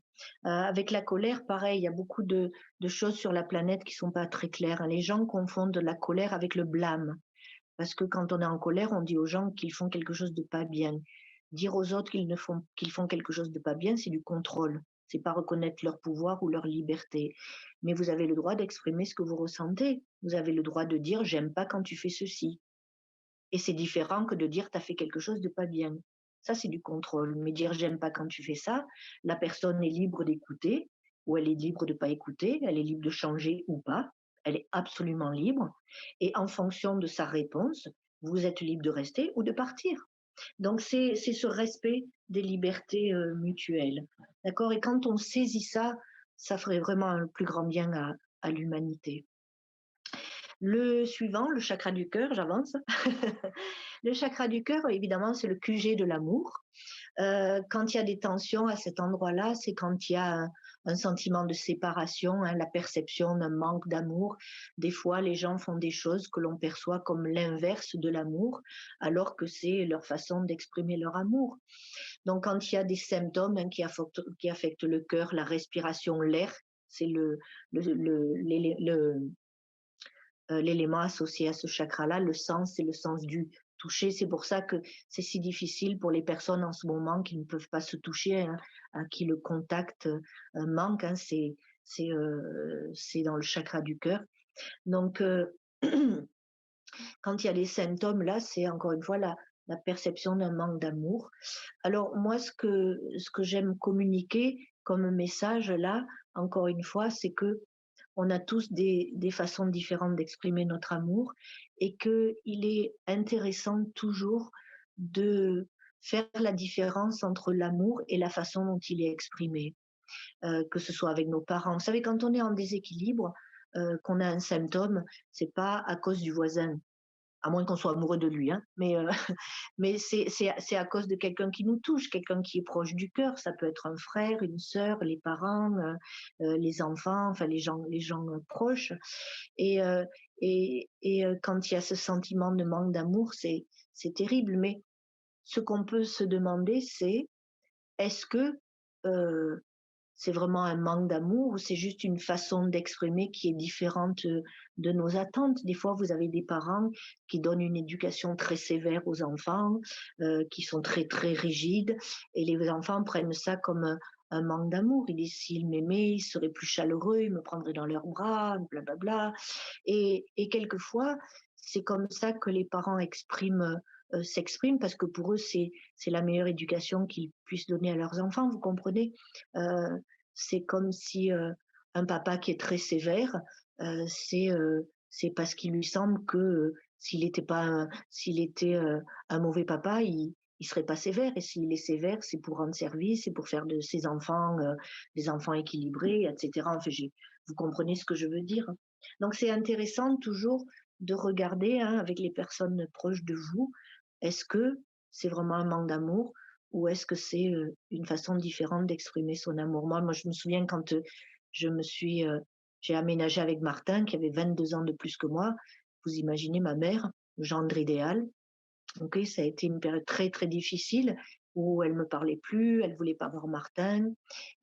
[SPEAKER 3] Avec la colère, pareil, il y a beaucoup de choses sur la planète qui sont pas très claires, hein. Les gens confondent la colère avec le blâme, parce que quand on est en colère, on dit aux gens qu'ils font quelque chose de pas bien. Dire aux autres qu'ils font quelque chose de pas bien, c'est du contrôle. C'est pas reconnaître leur pouvoir ou leur liberté. Mais vous avez le droit d'exprimer ce que vous ressentez. Vous avez le droit de dire j'aime pas quand tu fais ceci. Et c'est différent que de dire t'as fait quelque chose de pas bien. Ça, c'est du contrôle. Mais dire j'aime pas quand tu fais ça, la personne est libre d'écouter, ou elle est libre de pas écouter, elle est libre de changer ou pas. Elle est absolument libre. Et en fonction de sa réponse, vous êtes libre de rester ou de partir. Donc c'est ce respect des libertés mutuelles. D'accord. Et quand on saisit ça, ça ferait vraiment un plus grand bien à l'humanité. Le suivant, le chakra du cœur, j'avance. Le chakra du cœur, évidemment, c'est le QG de l'amour. Quand il y a des tensions à cet endroit-là, c'est quand il y a un sentiment de séparation, hein, la perception d'un manque d'amour. Des fois, les gens font des choses que l'on perçoit comme l'inverse de l'amour, alors que c'est leur façon d'exprimer leur amour. Donc, quand il y a des symptômes hein, qui affectent le cœur, la respiration, l'air, c'est l'élément associé à ce chakra-là. Le sens, c'est le sens du toucher. C'est pour ça que c'est si difficile pour les personnes en ce moment qui ne peuvent pas se toucher, hein, à qui le contact manque. Hein, c'est dans le chakra du cœur. Donc, quand il y a des symptômes, là, c'est encore une fois la perception d'un manque d'amour. Alors, moi, ce que j'aime communiquer comme message, là, encore une fois, c'est que on a tous des façons différentes d'exprimer notre amour et qu'il est intéressant toujours de faire la différence entre l'amour et la façon dont il est exprimé, que ce soit avec nos parents. Vous savez, quand on est en déséquilibre, qu'on a un symptôme, c'est pas à cause du voisin, à moins qu'on soit amoureux de lui, hein, mais mais c'est à cause de quelqu'un qui nous touche, quelqu'un qui est proche du cœur. Ça peut être un frère, une sœur, les parents, les enfants, enfin les gens proches. Et, quand il y a ce sentiment de manque d'amour, c'est terrible. Mais ce qu'on peut se demander, c'est est-ce que euh, c'est vraiment un manque d'amour ou c'est juste une façon d'exprimer qui est différente de nos attentes. Des fois, vous avez des parents qui donnent une éducation très sévère aux enfants, qui sont très, très rigides, et les enfants prennent ça comme un manque d'amour. Ils disent, s'ils m'aimaient, ils seraient plus chaleureux, ils me prendraient dans leurs bras, blablabla. Et quelquefois, c'est comme ça que les parents s'expriment parce que pour eux, c'est la meilleure éducation qu'ils puissent donner à leurs enfants, vous comprenez. Euh, c'est comme si un papa qui est très sévère, c'est parce qu'il lui semble que s'il était un mauvais papa, il serait pas sévère. Et s'il est sévère, c'est pour rendre service, c'est pour faire de ses enfants des enfants équilibrés, etc. Enfin, vous comprenez ce que je veux dire. Donc c'est intéressant toujours de regarder hein, avec les personnes proches de vous, est-ce que c'est vraiment un manque d'amour ou est-ce que c'est une façon différente d'exprimer son amour. Moi, je me souviens quand je me suis, j'ai aménagé avec Martin, qui avait 22 ans de plus que moi. Vous imaginez ma mère, le gendre idéal. Ok, ça a été une période très très difficile où elle me parlait plus, elle voulait pas voir Martin,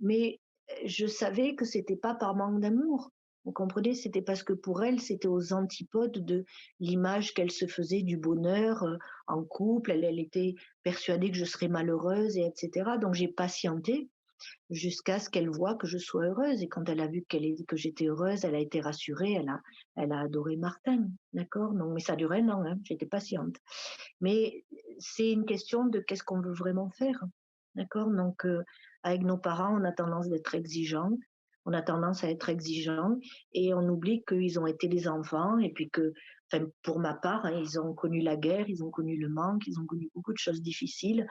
[SPEAKER 3] mais je savais que c'était pas par manque d'amour. Vous comprenez, c'était parce que pour elle, c'était aux antipodes de l'image qu'elle se faisait du bonheur en couple. Elle était persuadée que je serais malheureuse et etc. Donc j'ai patienté jusqu'à ce qu'elle voie que je sois heureuse. Et quand elle a vu que j'étais heureuse, elle a été rassurée, elle a adoré Martin, d'accord. Non, mais ça durait un an, hein, j'étais patiente. Mais c'est une question de qu'est-ce qu'on veut vraiment faire, d'accord. Donc, avec nos parents, on a tendance d'être exigeants, on a tendance à être exigeants et on oublie qu'ils ont été des enfants et puis que, enfin, pour ma part, hein, ils ont connu la guerre, ils ont connu le manque, ils ont connu beaucoup de choses difficiles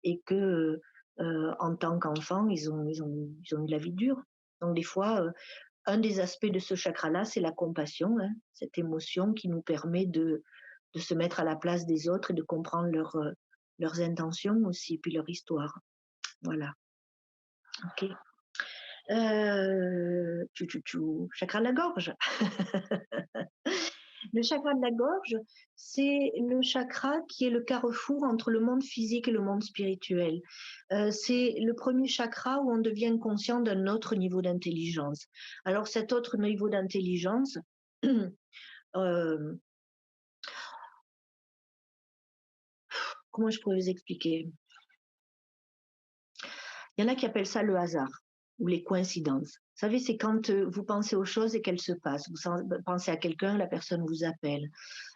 [SPEAKER 3] et que, en tant qu'enfants, ils ont eu la vie dure. Donc, des fois, un des aspects de ce chakra-là, c'est la compassion, hein, cette émotion qui nous permet de se mettre à la place des autres et de comprendre leurs intentions aussi, et puis leur histoire. Voilà. Ok. Chakra de la gorge. Le chakra de la gorge, c'est le chakra qui est le carrefour entre le monde physique et le monde spirituel. C'est le premier chakra où on devient conscient d'un autre niveau d'intelligence. Alors cet autre niveau d'intelligence, comment je pourrais vous expliquer? Il y en a qui appellent ça le hasard ou les coïncidences. Vous savez, c'est quand vous pensez aux choses et qu'elles se passent. Vous pensez à quelqu'un, la personne vous appelle.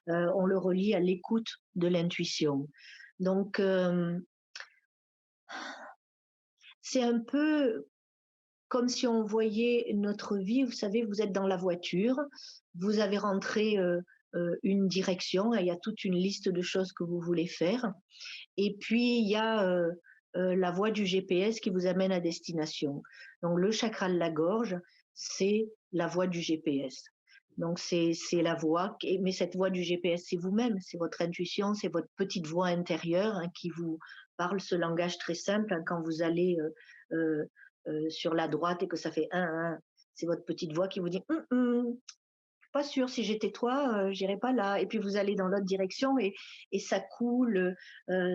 [SPEAKER 3] On le relie à l'écoute de l'intuition. Donc, c'est un peu comme si on voyait notre vie. Vous savez, vous êtes dans la voiture, vous avez rentré une direction, il y a toute une liste de choses que vous voulez faire. Et puis, il y a la voie du GPS qui vous amène à destination. Donc, le chakra de la gorge, c'est la voie du GPS. Donc, c'est la voie, mais cette voie du GPS, c'est vous-même, c'est votre intuition, c'est votre petite voix intérieure qui vous parle ce langage très simple quand vous allez sur la droite et que ça fait un, c'est votre petite voix qui vous dit pas sûr, si j'étais toi, j'irais pas là. Et puis vous allez dans l'autre direction et ça coule.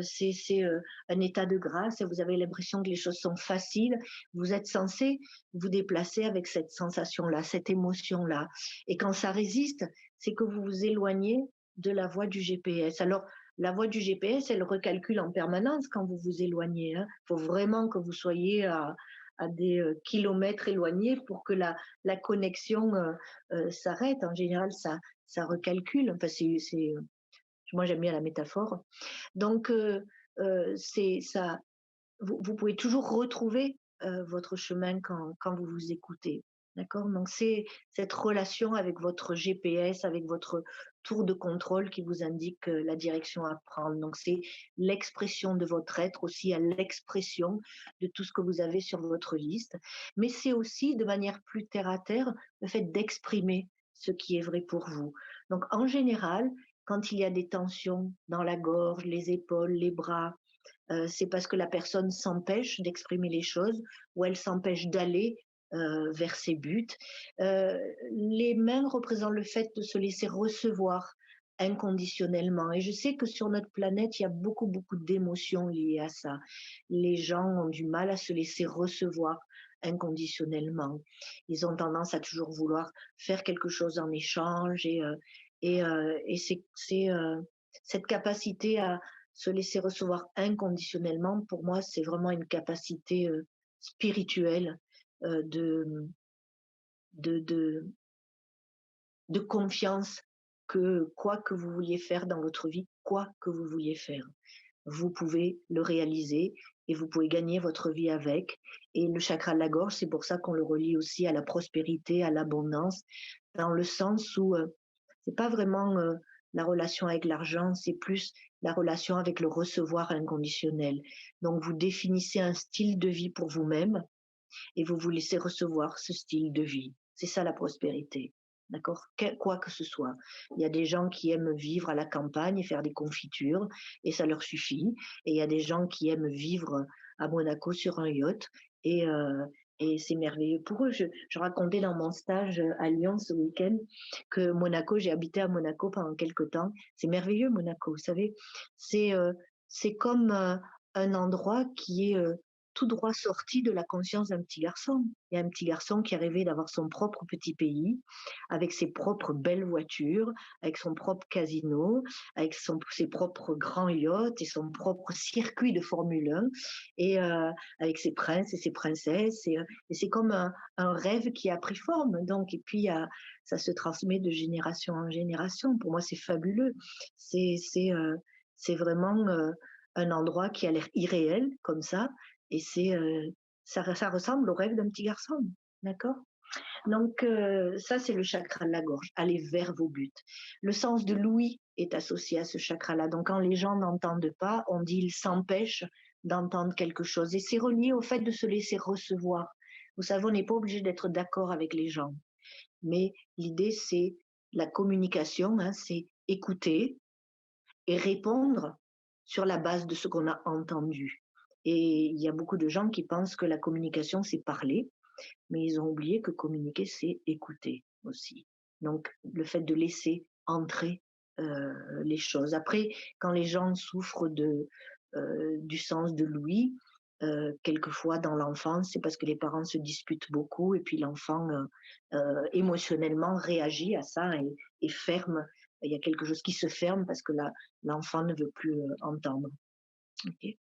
[SPEAKER 3] C'est un état de grâce et vous avez l'impression que les choses sont faciles. Vous êtes censé vous déplacer avec cette sensation-là, cette émotion-là. Et quand ça résiste, c'est que vous vous éloignez de la voie du GPS. Alors, la voie du GPS, elle recalcule en permanence quand vous vous éloignez. Il faut vraiment que vous soyez à des kilomètres éloignés pour que la connexion s'arrête. En général, ça recalcule. Enfin, moi, j'aime bien la métaphore. Donc, c'est ça. Vous pouvez toujours retrouver votre chemin quand vous vous écoutez. D'accord. Donc, c'est cette relation avec votre GPS, avec votre tour de contrôle qui vous indique la direction à prendre. Donc, c'est l'expression de votre être aussi à l'expression de tout ce que vous avez sur votre liste. Mais c'est aussi, de manière plus terre à terre, le fait d'exprimer ce qui est vrai pour vous. Donc, en général, quand il y a des tensions dans la gorge, les épaules, les bras, c'est parce que la personne s'empêche d'exprimer les choses ou elle s'empêche d'aller vers ses buts. Les mains représentent le fait de se laisser recevoir inconditionnellement. Et je sais que sur notre planète, il y a beaucoup, beaucoup d'émotions liées à ça. Les gens ont du mal à se laisser recevoir inconditionnellement. Ils ont tendance à toujours vouloir faire quelque chose en échange et c'est cette capacité à se laisser recevoir inconditionnellement, pour moi, c'est vraiment une capacité spirituelle euh, de, de, de, de confiance que quoi que vous vouliez faire dans votre vie, quoi que vous vouliez faire, vous pouvez le réaliser et vous pouvez gagner votre vie avec. Et le chakra de la gorge, c'est pour ça qu'on le relie aussi à la prospérité, à l'abondance, dans le sens où c'est pas vraiment la relation avec l'argent, c'est plus la relation avec le recevoir inconditionnel. Donc vous définissez un style de vie pour vous-même et vous vous laissez recevoir ce style de vie. C'est ça la prospérité. D'accord. Quoi que ce soit. Il y a des gens qui aiment vivre à la campagne et faire des confitures et ça leur suffit. Et il y a des gens qui aiment vivre à Monaco sur un yacht et, et c'est merveilleux pour eux. Je racontais dans mon stage à Lyon ce week-end que Monaco, j'ai habité à Monaco pendant quelques temps. C'est merveilleux Monaco, vous savez. C'est comme un endroit qui est tout droit sorti de la conscience d'un petit garçon. Il y a un petit garçon qui a rêvé d'avoir son propre petit pays, avec ses propres belles voitures, avec son propre casino, avec ses propres grands yachts et son propre circuit de Formule 1, et avec ses princes et ses princesses. Et c'est comme un rêve qui a pris forme. Donc, et puis, ça se transmet de génération en génération. Pour moi, c'est fabuleux. C'est vraiment un endroit qui a l'air irréel, comme ça, et ça ressemble au rêve d'un petit garçon, d'accord. Donc ça, c'est le chakra de la gorge, aller vers vos buts. Le sens de l'ouïe est associé à ce chakra-là. Donc quand les gens n'entendent pas, on dit ils s'empêchent d'entendre quelque chose. Et c'est relié au fait de se laisser recevoir. Vous savez, on n'est pas obligé d'être d'accord avec les gens. Mais l'idée, c'est la communication, c'est écouter et répondre sur la base de ce qu'on a entendu. Et il y a beaucoup de gens qui pensent que la communication, c'est parler, mais ils ont oublié que communiquer, c'est écouter aussi. Donc, le fait de laisser entrer les choses. Après, quand les gens souffrent du sens de l'ouïe, quelquefois dans l'enfance, c'est parce que les parents se disputent beaucoup et puis l'enfant émotionnellement réagit à ça et ferme. Il y a quelque chose qui se ferme parce que l'enfant ne veut plus entendre. Okay.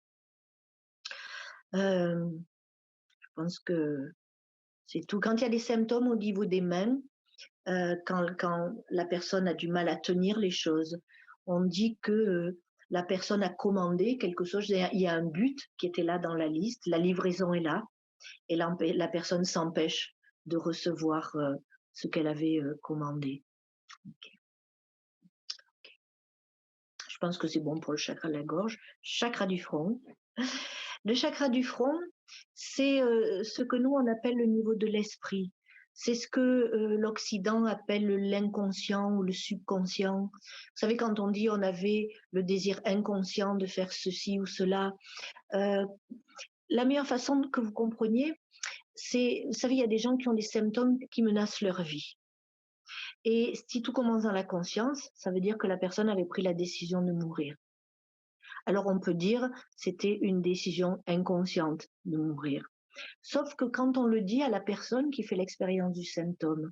[SPEAKER 3] Je pense que c'est tout. Quand il y a des symptômes au niveau des mains, quand la personne a du mal à tenir les choses, on dit que la personne a commandé quelque chose, il y a un but qui était là dans la liste, la livraison est là, et la personne s'empêche de recevoir ce qu'elle avait commandé. Okay. Je pense que c'est bon pour le chakra de la gorge. Chakra du front. Le chakra du front, c'est ce que nous, on appelle le niveau de l'esprit. C'est ce que l'Occident appelle l'inconscient ou le subconscient. Vous savez, quand on dit on avait le désir inconscient de faire ceci ou cela, la meilleure façon que vous compreniez, c'est, vous savez, il y a des gens qui ont des symptômes qui menacent leur vie. Et si tout commence dans la conscience, ça veut dire que la personne avait pris la décision de mourir. Alors on peut dire c'était une décision inconsciente de mourir. Sauf que quand on le dit à la personne qui fait l'expérience du symptôme,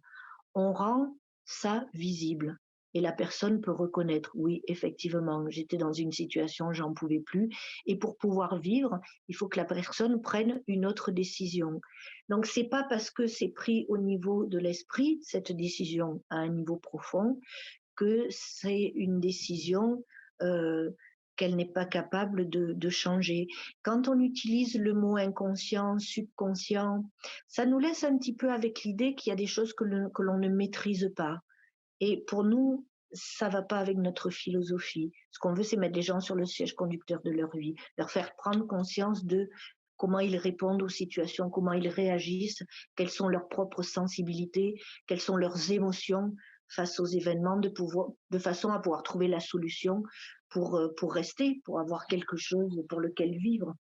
[SPEAKER 3] on rend ça visible. Et la personne peut reconnaître, oui, effectivement, j'étais dans une situation, j'en pouvais plus. Et pour pouvoir vivre, il faut que la personne prenne une autre décision. Donc, c'est pas parce que c'est pris au niveau de l'esprit, cette décision à un niveau profond, que c'est une décision qu'elle n'est pas capable de changer. Quand on utilise le mot inconscient, subconscient, ça nous laisse un petit peu avec l'idée qu'il y a des choses que l'on ne maîtrise pas. Et pour nous, ça va pas avec notre philosophie. Ce qu'on veut, c'est mettre les gens sur le siège conducteur de leur vie, leur faire prendre conscience de comment ils répondent aux situations, comment ils réagissent, quelles sont leurs propres sensibilités, quelles sont leurs émotions face aux événements, de façon à pouvoir trouver la solution pour rester, pour avoir quelque chose pour lequel vivre.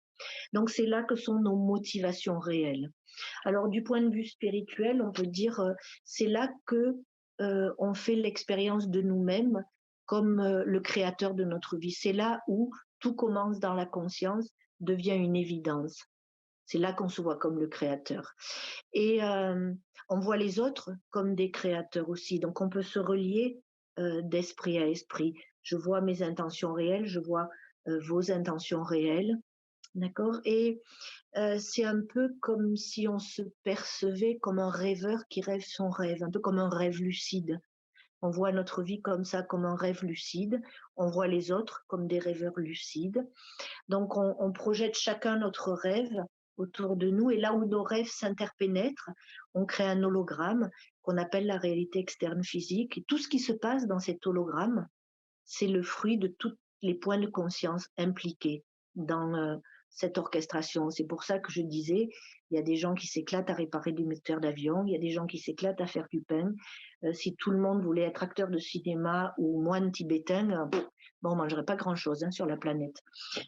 [SPEAKER 3] Donc c'est là que sont nos motivations réelles. Alors du point de vue spirituel, on peut dire c'est là que on fait l'expérience de nous-mêmes comme le créateur de notre vie. C'est là où tout commence dans la conscience, devient une évidence. C'est là qu'on se voit comme le créateur. Et on voit les autres comme des créateurs aussi. Donc on peut se relier d'esprit à esprit. Je vois mes intentions réelles, je vois vos intentions réelles. D'accord. Et c'est un peu comme si on se percevait comme un rêveur qui rêve son rêve, un peu comme un rêve lucide. On voit notre vie comme ça, comme un rêve lucide. On voit les autres comme des rêveurs lucides. Donc on projette chacun notre rêve autour de nous, et là où nos rêves s'interpénètrent, on crée un hologramme qu'on appelle la réalité externe physique. Et tout ce qui se passe dans cet hologramme, c'est le fruit de tous les points de conscience impliqués dans cette orchestration. C'est pour ça que je disais, il y a des gens qui s'éclatent à réparer des moteurs d'avion, il y a des gens qui s'éclatent à faire du pain. Si tout le monde voulait être acteur de cinéma ou moine tibétain, bon, on mangerait pas grand-chose sur la planète.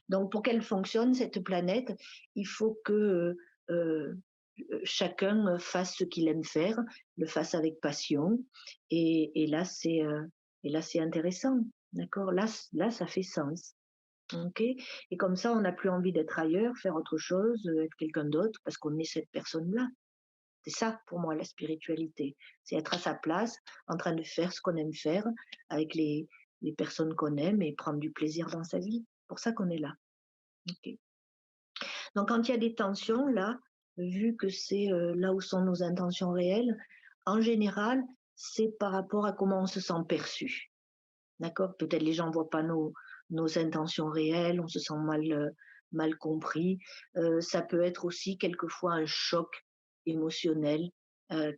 [SPEAKER 3] Donc, pour qu'elle fonctionne, cette planète, il faut que chacun fasse ce qu'il aime faire, le fasse avec passion, et là, c'est intéressant. D'accord. Là, ça fait sens. Ok. Et comme ça, on n'a plus envie d'être ailleurs, faire autre chose, être quelqu'un d'autre, parce qu'on est cette personne-là. C'est ça, pour moi, la spiritualité. C'est être à sa place, en train de faire ce qu'on aime faire, avec les personnes qu'on aime, et prendre du plaisir dans sa vie. C'est pour ça qu'on est là. Ok. Donc, quand il y a des tensions, là, vu que c'est là où sont nos intentions réelles, en général, c'est par rapport à comment on se sent perçu. D'accord. Peut-être les gens ne voient pas nos intentions réelles, on se sent mal compris. Ça peut être aussi quelquefois un choc émotionnel,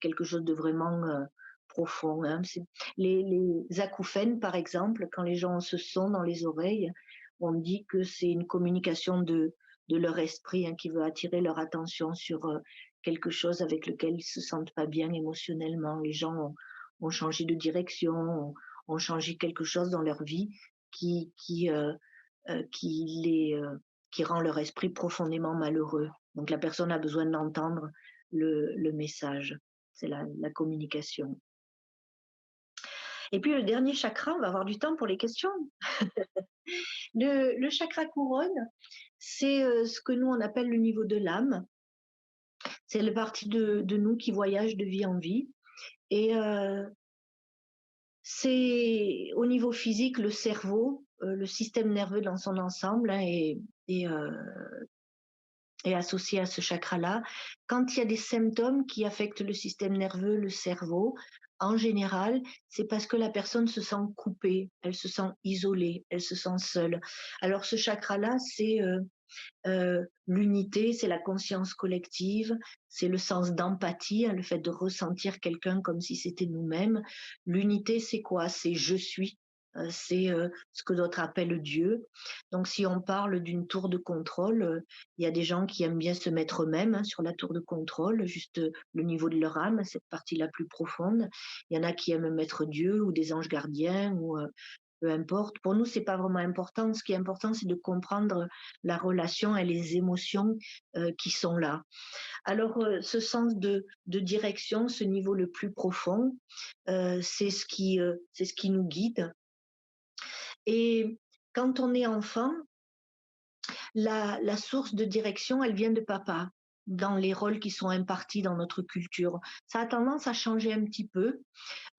[SPEAKER 3] quelque chose de vraiment profond. Hein. Les acouphènes, par exemple, quand les gens se sont dans les oreilles, on dit que c'est une communication de leur esprit qui veut attirer leur attention sur quelque chose avec lequel ils se sentent pas bien émotionnellement. Les gens ont changé de direction, ont changé quelque chose dans leur vie qui rend leur esprit profondément malheureux. Donc la personne a besoin d'entendre le message. C'est la communication. Et puis le dernier chakra, on va avoir du temps pour les questions. Le chakra couronne, c'est ce que nous on appelle le niveau de l'âme. C'est la partie de nous qui voyage de vie en vie. Et c'est au niveau physique, le cerveau, le système nerveux dans son ensemble est associé à ce chakra-là. Quand il y a des symptômes qui affectent le système nerveux, le cerveau, en général, c'est parce que la personne se sent coupée, elle se sent isolée, elle se sent seule. Alors ce chakra-là, c'est l'unité, c'est la conscience collective, c'est le sens d'empathie, le fait de ressentir quelqu'un comme si c'était nous-mêmes. L'unité, c'est quoi? C'est je suis. c'est ce que d'autres appellent Dieu. Donc si on parle d'une tour de contrôle, il y a des gens qui aiment bien se mettre eux-mêmes sur la tour de contrôle, juste le niveau de leur âme, cette partie la plus profonde. Il y en a qui aiment mettre Dieu ou des anges gardiens ou peu importe. Pour nous, c'est pas vraiment important. Ce qui est important, c'est de comprendre la relation et les émotions qui sont là. Alors, ce sens de direction, ce niveau le plus profond, c'est ce qui nous guide. Et quand on est enfant, la source de direction, elle vient de papa, dans les rôles qui sont impartis dans notre culture. Ça a tendance à changer un petit peu,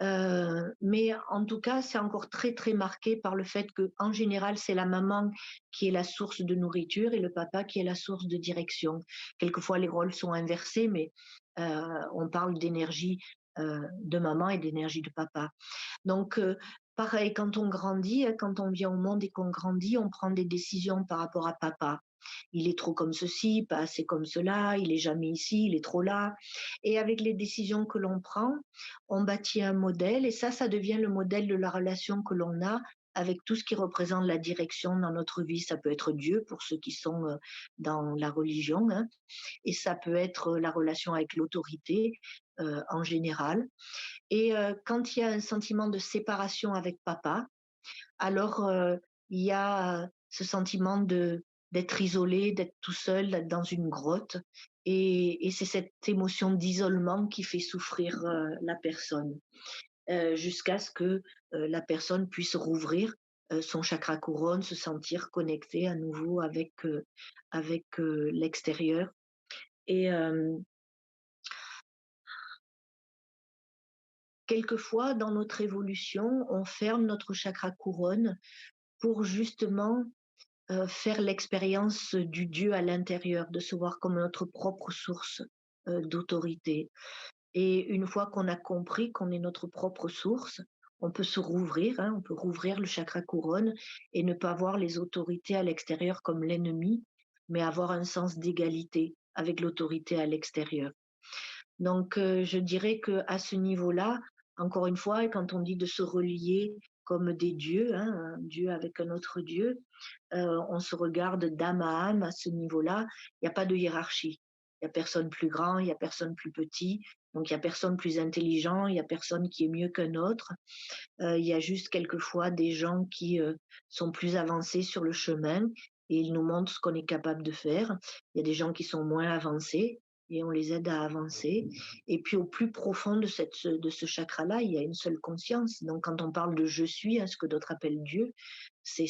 [SPEAKER 3] mais en tout cas, c'est encore très, très marqué par le fait que, en général, c'est la maman qui est la source de nourriture et le papa qui est la source de direction. Quelquefois, les rôles sont inversés, mais on parle d'énergie de maman et d'énergie de papa. Donc, pareil, quand on grandit, quand on vient au monde et qu'on grandit, on prend des décisions par rapport à papa. Il est trop comme ceci, pas assez comme cela, il est jamais ici, il est trop là. Et avec les décisions que l'on prend, on bâtit un modèle et ça devient le modèle de la relation que l'on a avec tout ce qui représente la direction dans notre vie. Ça peut être Dieu pour ceux qui sont dans la religion, hein, et ça peut être la relation avec l'autorité en général. Et quand il y a un sentiment de séparation avec papa, alors il y a ce sentiment d'être isolé, d'être tout seul, d'être dans une grotte. Et c'est cette émotion d'isolement qui fait souffrir la personne, jusqu'à ce que la personne puisse rouvrir son chakra couronne, se sentir connecté à nouveau avec l'extérieur. Et quelquefois, dans notre évolution, on ferme notre chakra couronne pour justement faire l'expérience du Dieu à l'intérieur, de se voir comme notre propre source d'autorité. Et une fois qu'on a compris qu'on est notre propre source, on peut se rouvrir, hein, on peut rouvrir le chakra couronne et ne pas voir les autorités à l'extérieur comme l'ennemi, mais avoir un sens d'égalité avec l'autorité à l'extérieur. Donc, je dirais que à ce niveau-là, encore une fois, quand on dit de se relier comme des dieux, hein, un dieu avec un autre dieu, on se regarde d'âme à âme à ce niveau-là. Il n'y a pas de hiérarchie. Il n'y a personne plus grand, il n'y a personne plus petit, donc il n'y a personne plus intelligent, il n'y a personne qui est mieux qu'un autre. Il y a juste quelquefois des gens qui sont plus avancés sur le chemin et ils nous montrent ce qu'on est capable de faire. Il y a des gens qui sont moins avancés et on les aide à avancer. Et puis au plus profond de ce chakra-là, il y a une seule conscience. Donc quand on parle de je suis, hein, ce que d'autres appellent Dieu, c'est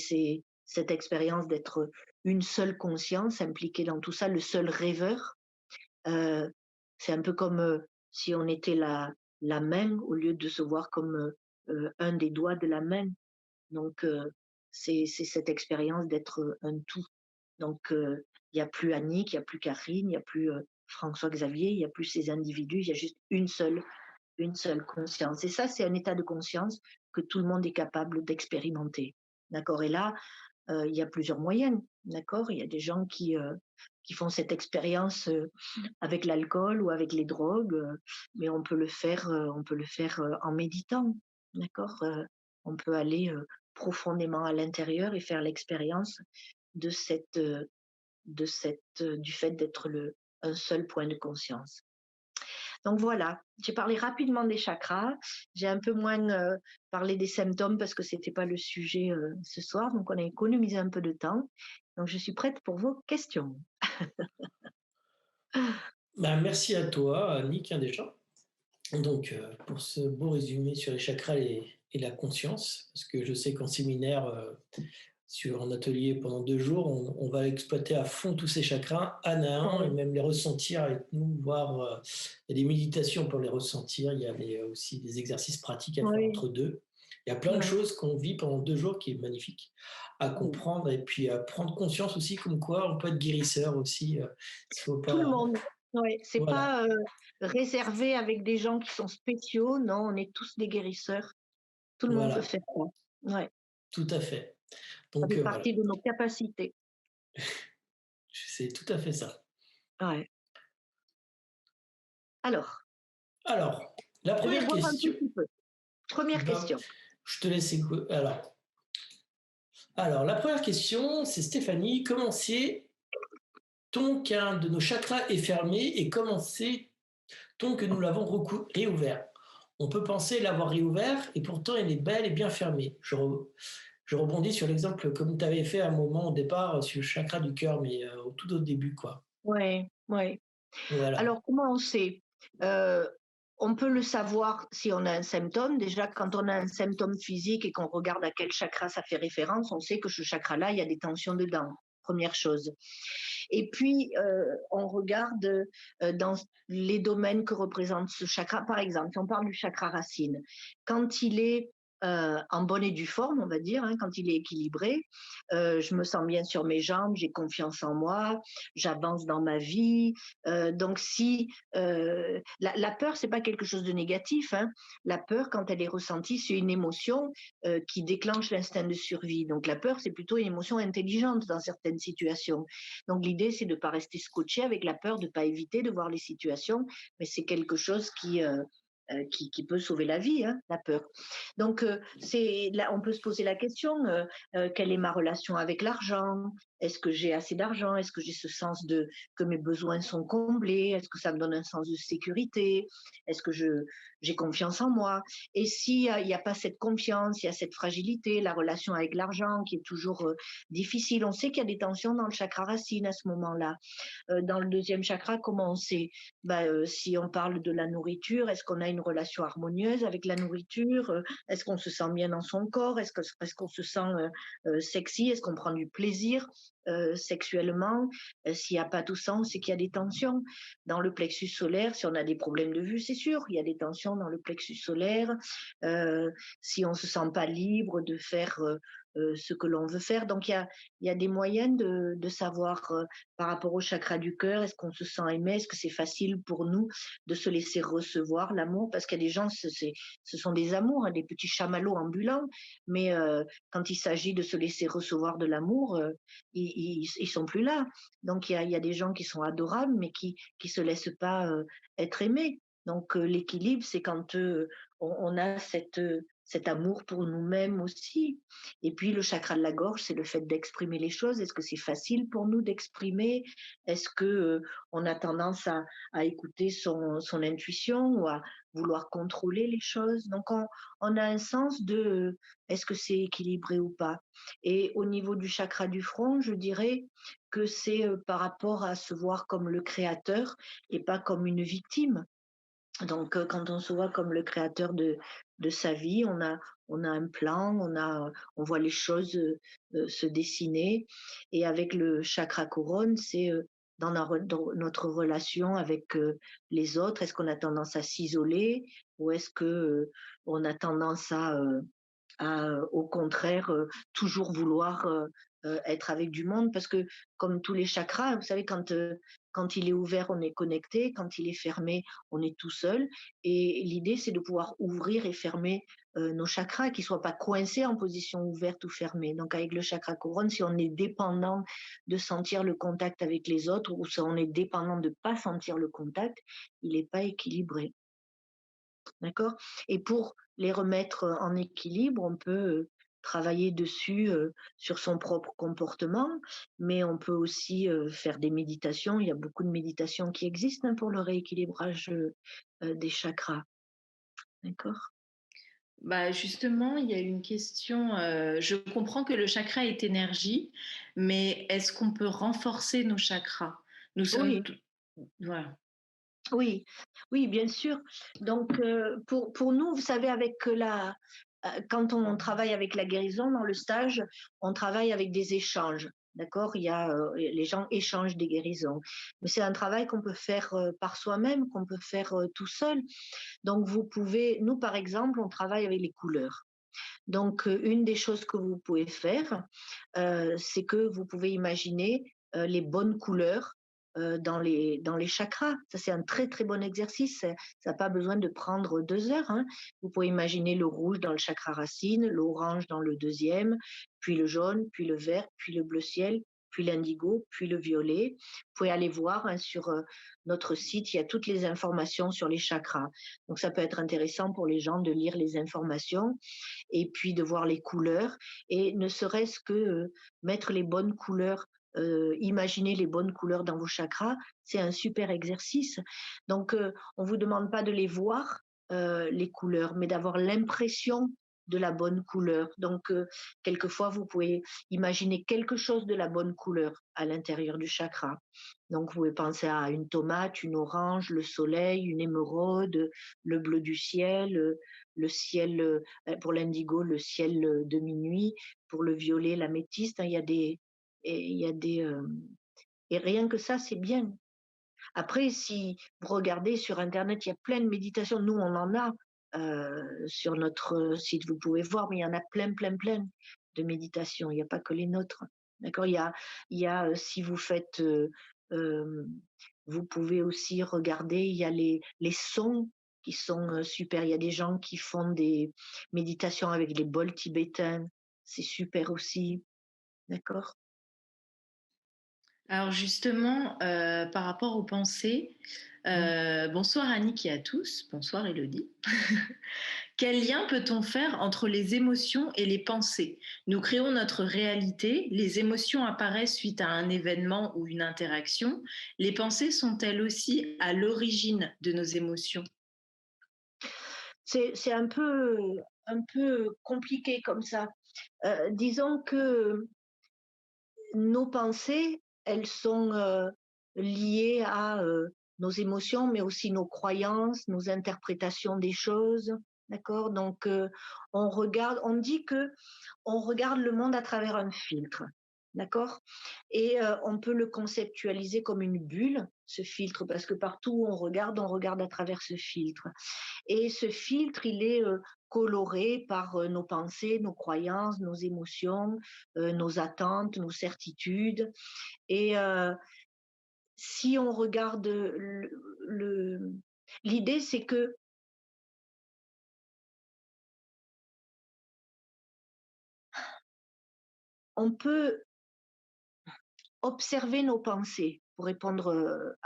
[SPEAKER 3] cette expérience d'être une seule conscience impliquée dans tout ça, le seul rêveur. C'est un peu comme si on était la main au lieu de se voir comme un des doigts de la main. Donc, c'est cette expérience d'être un tout. Donc, il n'y a plus Annick, il n'y a plus Karine, il n'y a plus François-Xavier, il n'y a plus ces individus, il y a juste une seule conscience. Et ça, c'est un état de conscience que tout le monde est capable d'expérimenter. D'accord. Et là, il y a plusieurs moyens. D'accord. Il y a des gens qui font cette expérience avec l'alcool ou avec les drogues, mais on peut le faire en méditant. D'accord. On peut aller profondément à l'intérieur et faire l'expérience de du fait d'être un seul point de conscience. Donc voilà, j'ai parlé rapidement des chakras. J'ai un peu moins parlé des symptômes parce que c'était pas le sujet ce soir. Donc on a économisé un peu de temps. Donc je suis prête pour vos questions.
[SPEAKER 1] Ben, merci à toi, Annick, hein, déjà. Donc, pour ce beau résumé sur les chakras et la conscience, parce que je sais qu'en séminaire, sur un atelier pendant 2 jours, on va exploiter à fond tous ces chakras, un à un, et même les ressentir avec nous, voir. Il y a des méditations pour les ressentir, il y a aussi des exercices pratiques à faire entre deux. Il y a plein de choses qu'on vit pendant 2 jours qui est magnifique à comprendre et puis à prendre conscience aussi comme quoi on peut être guérisseur aussi. Faut pas...
[SPEAKER 3] Tout le monde. Ouais, c'est
[SPEAKER 1] Voilà.
[SPEAKER 3] pas réservé avec des gens qui sont spéciaux. Non, on est tous des guérisseurs. Tout le monde peut
[SPEAKER 1] Voilà,
[SPEAKER 3] faire ça. Ouais,
[SPEAKER 1] tout à fait.
[SPEAKER 3] ça
[SPEAKER 1] Donc
[SPEAKER 3] fait
[SPEAKER 1] voilà,
[SPEAKER 3] partie de nos capacités.
[SPEAKER 1] c'est tout à fait ça.
[SPEAKER 3] Ouais. Alors,
[SPEAKER 1] Alors, la
[SPEAKER 3] je vais
[SPEAKER 1] première
[SPEAKER 3] boire un
[SPEAKER 1] question,
[SPEAKER 3] petit peu. Première
[SPEAKER 1] ben,
[SPEAKER 3] question.
[SPEAKER 1] je te laisse écouter. Alors, Alors, la première question, c'est Stéphanie. Comment sait-on qu'un de nos chakras est fermé et comment sait-on que nous l'avons réouvert? On peut penser l'avoir réouvert et pourtant il est bel et bien fermé. Je rebondis sur l'exemple comme tu avais fait à un moment au départ sur le chakra du cœur, mais au tout au début, quoi.
[SPEAKER 3] Oui, oui.
[SPEAKER 1] Voilà.
[SPEAKER 3] Alors, comment on sait? Euh, on peut le savoir si on a un symptôme. Déjà, quand on a un symptôme physique et qu'on regarde à quel chakra ça fait référence, on sait que ce chakra-là, il y a des tensions dedans. Première chose. Et puis, on regarde dans les domaines que représente ce chakra. Par exemple, si on parle du chakra racine, quand il est en bonne et due forme, on va dire, hein, quand il est équilibré, je me sens bien sur mes jambes, j'ai confiance en moi, j'avance dans ma vie. Donc, si la peur, c'est pas quelque chose de négatif, hein. La peur, quand elle est ressentie, c'est une émotion qui déclenche l'instinct de survie. Donc, la peur, c'est plutôt une émotion intelligente dans certaines situations. Donc l'idée, c'est de ne pas rester scotché avec la peur, de ne pas éviter de voir les situations, mais c'est quelque chose qui peut sauver la vie, hein, la peur. Donc, là, on peut se poser la question, quelle est ma relation avec l'argent? Est-ce que j'ai assez d'argent? Est-ce que j'ai ce sens de que mes besoins sont comblés? Est-ce que ça me donne un sens de sécurité? Est-ce que j'ai confiance en moi? Et s'il n'y a pas cette confiance, il y a cette fragilité, la relation avec l'argent qui est toujours difficile, on sait qu'il y a des tensions dans le chakra racine à ce moment-là. Dans le deuxième chakra, comment on sait? Si on parle de la nourriture, est-ce qu'on a une relation harmonieuse avec la nourriture? Est-ce qu'on se sent bien dans son corps? Est-ce qu'on se sent sexy? Est-ce qu'on prend du plaisir sexuellement? S'il n'y a pas tout ça, on sait qu'il y a des tensions. Dans le plexus solaire, si on a des problèmes de vue, c'est sûr, il y a des tensions dans le plexus solaire. Si on ne se sent pas libre de faire ce que l'on veut faire. Donc, il y a des moyens de savoir par rapport au chakra du cœur, est-ce qu'on se sent aimé? Est-ce que c'est facile pour nous de se laisser recevoir l'amour? Parce qu'il y a des gens, ce sont des amours, hein, des petits chamallows ambulants, mais quand il s'agit de se laisser recevoir de l'amour, ils sont plus là. Donc il y a des gens qui sont adorables, mais qui se laissent pas être aimés. Donc l'équilibre, c'est quand on a cet amour pour nous-mêmes aussi. Et puis le chakra de la gorge, c'est le fait d'exprimer les choses. Est-ce que c'est facile pour nous d'exprimer? Est-ce que on a tendance à écouter son intuition ou à vouloir contrôler les choses? Donc on a un sens de est-ce que c'est équilibré ou pas? Et au niveau du chakra du front, je dirais que c'est par rapport à se voir comme le créateur et pas comme une victime. Donc, quand on se voit comme le créateur de sa vie, on a un plan, on voit les choses se dessiner. Et avec le chakra couronne, c'est dans notre relation avec les autres. Est-ce qu'on a tendance à s'isoler ou est-ce que on a tendance au contraire, toujours vouloir être avec du monde parce que comme tous les chakras, vous savez, quand il est ouvert, on est connecté, quand il est fermé, on est tout seul. Et l'idée, c'est de pouvoir ouvrir et fermer nos chakras, qu'ils ne soient pas coincés en position ouverte ou fermée. Donc avec le chakra couronne, si on est dépendant de sentir le contact avec les autres ou si on est dépendant de ne pas sentir le contact, il n'est pas équilibré. D'accord? Et pour les remettre en équilibre, on peut travailler dessus sur son propre comportement, mais on peut aussi faire des méditations. Il y a beaucoup de méditations qui existent hein, pour le rééquilibrage des chakras. D'accord?
[SPEAKER 2] Bah justement, il y a une question. Je comprends que le chakra est énergie, mais est-ce qu'on peut renforcer nos chakras? Nous sommes,
[SPEAKER 3] Oui,
[SPEAKER 2] tout- Voilà.
[SPEAKER 3] oui, oui, bien sûr. Donc, pour nous, vous savez, quand on travaille avec la guérison dans le stage, on travaille avec des échanges. D'accord? Les gens échangent des guérisons. Mais c'est un travail qu'on peut faire par soi-même, qu'on peut faire tout seul. Donc, nous, par exemple, on travaille avec les couleurs. Donc, une des choses que vous pouvez faire, c'est que vous pouvez imaginer les bonnes couleurs dans les chakras. Ça, c'est un très, très bon exercice. Ça n'a pas besoin de prendre 2 heures, hein. Vous pouvez imaginer le rouge dans le chakra racine, l'orange dans le deuxième, puis le jaune, puis le vert, puis le bleu ciel, puis l'indigo, puis le violet. Vous pouvez aller voir sur notre site, il y a toutes les informations sur les chakras. Donc ça peut être intéressant pour les gens de lire les informations et puis de voir les couleurs et ne serait-ce que mettre les bonnes couleurs, imaginer les bonnes couleurs dans vos chakras, c'est un super exercice. Donc on vous demande pas de les voir, les couleurs, mais d'avoir l'impression de la bonne couleur. Donc quelquefois vous pouvez imaginer quelque chose de la bonne couleur à l'intérieur du chakra. Donc vous pouvez penser à une tomate, une orange, le soleil, une émeraude, le bleu du ciel, le ciel, pour l'indigo, le ciel de minuit, pour le violet, l'améthyste, hein, il y a des, et rien que ça, c'est bien. Après, si vous regardez sur Internet, il y a plein de méditations. Nous, on en a sur notre site, vous pouvez voir, mais il y en a plein, plein, plein de méditations. Il n'y a pas que les nôtres. D'accord. Si vous faites, euh, vous pouvez aussi regarder. Il y a les sons qui sont super. Il y a des gens qui font des méditations avec les bols tibétains. C'est super aussi. D'accord.
[SPEAKER 2] Alors justement, par rapport aux pensées, bonsoir Annick et à tous, bonsoir Elodie. Quel lien peut-on faire entre les émotions et les pensées? Nous créons notre réalité, les émotions apparaissent suite à un événement ou une interaction. Les pensées sont-elles aussi à l'origine de nos émotions?
[SPEAKER 3] C'est un peu compliqué comme ça. Disons que nos pensées, elles sont liées à nos émotions, mais aussi nos croyances, nos interprétations des choses. D'accord. Donc, on dit que on regarde le monde à travers un filtre. D'accord. Et on peut le conceptualiser comme une bulle, ce filtre, parce que partout où on regarde à travers ce filtre. Et ce filtre, il est coloré par nos pensées, nos croyances, nos émotions, nos attentes, nos certitudes. Et si on regarde l'idée, c'est que on peut observer nos pensées pour répondre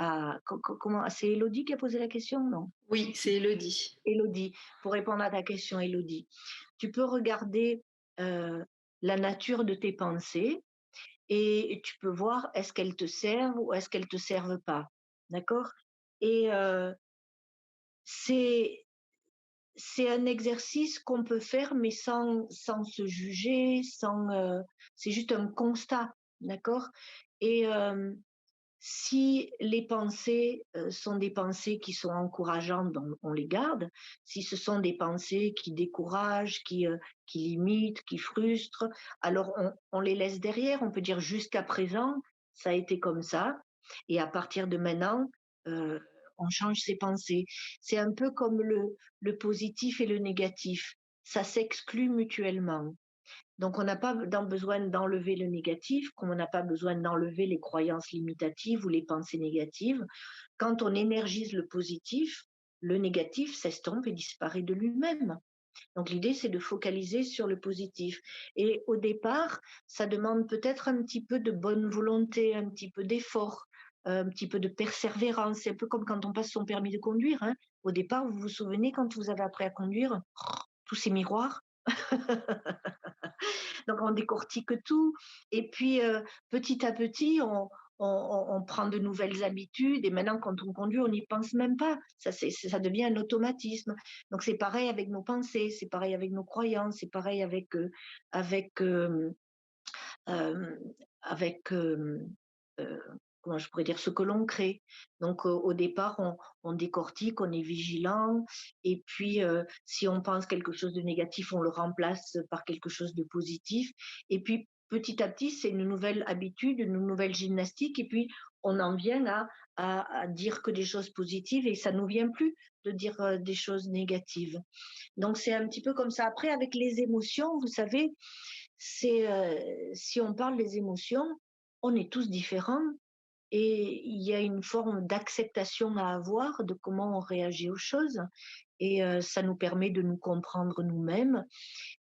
[SPEAKER 3] comment c'est Elodie qui a posé la question, non?
[SPEAKER 2] Oui, c'est Elodie.
[SPEAKER 3] Elodie, pour répondre à ta question, Elodie, tu peux regarder la nature de tes pensées et tu peux voir est-ce qu'elles te servent ou est-ce qu'elles te servent pas. D'accord. Et c'est c'est un exercice qu'on peut faire, mais sans se juger, c'est juste un constat. D'accord. Et si les pensées sont des pensées qui sont encourageantes, on les garde. Si ce sont des pensées qui découragent, qui limitent, qui frustrent, alors on les laisse derrière. On peut dire jusqu'à présent, ça a été comme ça. Et à partir de maintenant, euh, on change ses pensées. C'est un peu comme le positif et le négatif. Ça s'exclut mutuellement. Donc, on n'a pas besoin d'enlever le négatif, comme on n'a pas besoin d'enlever les croyances limitatives ou les pensées négatives. Quand on énergise le positif, le négatif s'estompe et disparaît de lui-même. Donc, l'idée, c'est de focaliser sur le positif. Et au départ, ça demande peut-être un petit peu de bonne volonté, un petit peu d'effort, un petit peu de persévérance. C'est un peu comme quand on passe son permis de conduire, hein. Au départ, vous vous souvenez, quand vous avez appris à conduire, tous ces miroirs. Donc on décortique tout et puis petit à petit on prend de nouvelles habitudes et maintenant quand on conduit on n'y pense même pas. Ça devient un automatisme. Donc c'est pareil avec nos pensées, c'est pareil avec nos croyances, c'est pareil avec euh, avec euh, comment je pourrais dire ce que l'on crée. Donc au départ on décortique, on est vigilant et puis si on pense quelque chose de négatif, on le remplace par quelque chose de positif et puis petit à petit c'est une nouvelle habitude, une nouvelle gymnastique et puis on en vient à dire que des choses positives et ça nous vient plus de dire des choses négatives. Donc c'est un petit peu comme ça. Après avec les émotions, vous savez, c'est si on parle des émotions, on est tous différents. et il y a une forme d'acceptation à avoir de comment on réagit aux choses, et ça nous permet de nous comprendre nous-mêmes.